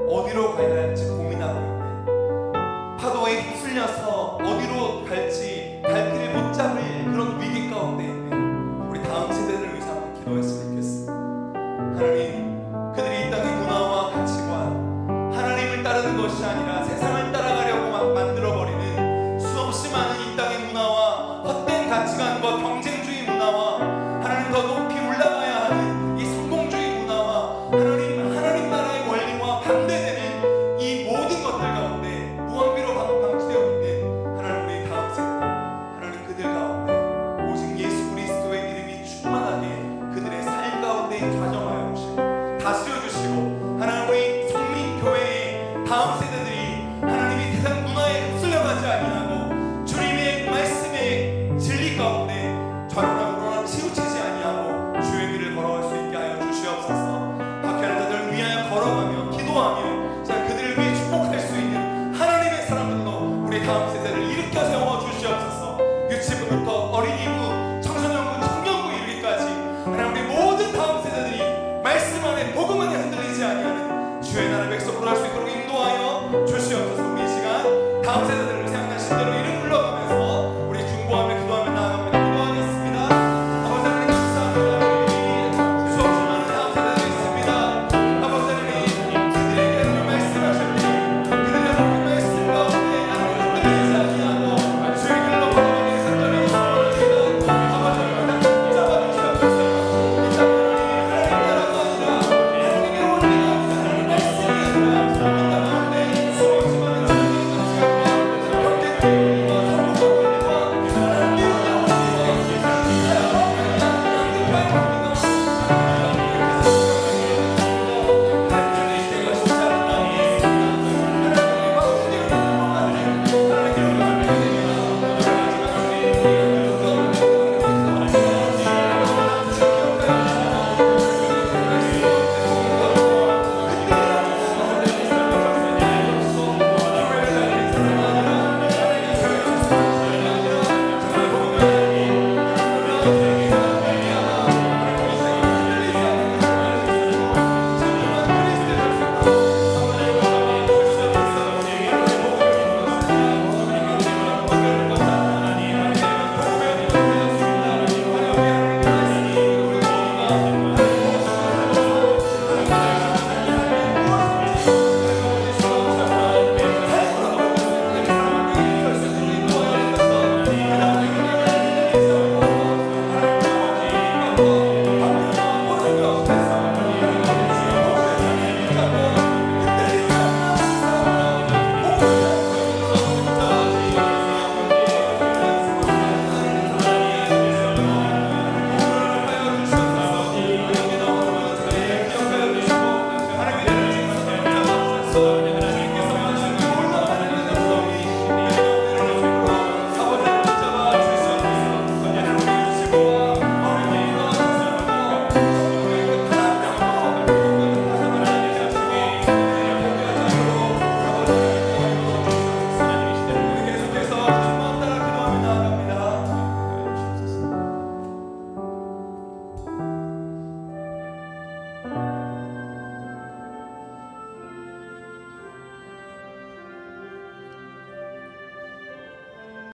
어디로 가야 할지 고민하고 있는, 파도에 휩쓸려서 어디로 갈지 갈 길을 못 잡을 그런 위기 가운데 있는 우리 다음 세대들을 위해서 한번 기도했으면 좋겠습니다. 하나님, 그들이 이 땅의 문화와 가치관, 하나님을 따르는 것이 아니라 세상을 따라가려고 만들어버리는 수없이 많은 이 땅의 문화와 헛된 가치관과 경쟁주의 문화와 하나님 더 높이 올라가야 하는 이 성공주의 문화와 하나님 나라의 원리와 반대되는 이 모든 것들 가운데 무방비로 방치되어 있는 하나님 우리 다음 세대, 하나님 그들 가운데 오직 예수 그리스도의 이름이 충만하게 그들의 삶 가운데 좌정하여 주시고 다스려 주시고, 하나님 우리 성민교회의 다음 세대들이 하나님이 세상 문화에 휩쓸려가지 아니하고 주님의 말씀의 진리 가운데 좌로나 치우치지 아니하고 주의 길을 걸어갈 수 있게 하여 주시옵소서. 박해하는 자들을 위하여 걸어가며 기도하며 그들을 위해 축복할 수 있는 하나님의 사람들로 우리 다음 세대를 일으켜 세워 주시옵소서. 유치부부터 어린이부, 청소년부, 청년부 이르기까지 하나님 우리 모든 다음 세대들이 말씀 안에 복음 안에 흔들리지 아니하는 주의 나라 백성으로 할 수 있도록 인도하여 주시옵소서. 우리 이 시간 다음 세대들을 생각나신 대로 이름 불러가면서 우리 중보하며 기도하며 나아갑니다. 기도하겠습니다. 아버지 하나님 감사합니다. 수없이 많은 다음 세대들이 있습니다. 아버지 하나님 그들에게 하나님 말씀하실 때 그들의 하나님 말씀 가운데 하나님 흔들리지 아니하고 주의 길로 걸어가는 산전이 소원합니다. 아버지 하나님 붙잡아주시옵소서. 이 땅 하나님 나라가 아니라 하나님의 원리가 아니라 하나님 말씀이 아니라 이 땅 가운데 수없이 많은 자들의 가치관과 경쟁주의와 성공과 Oh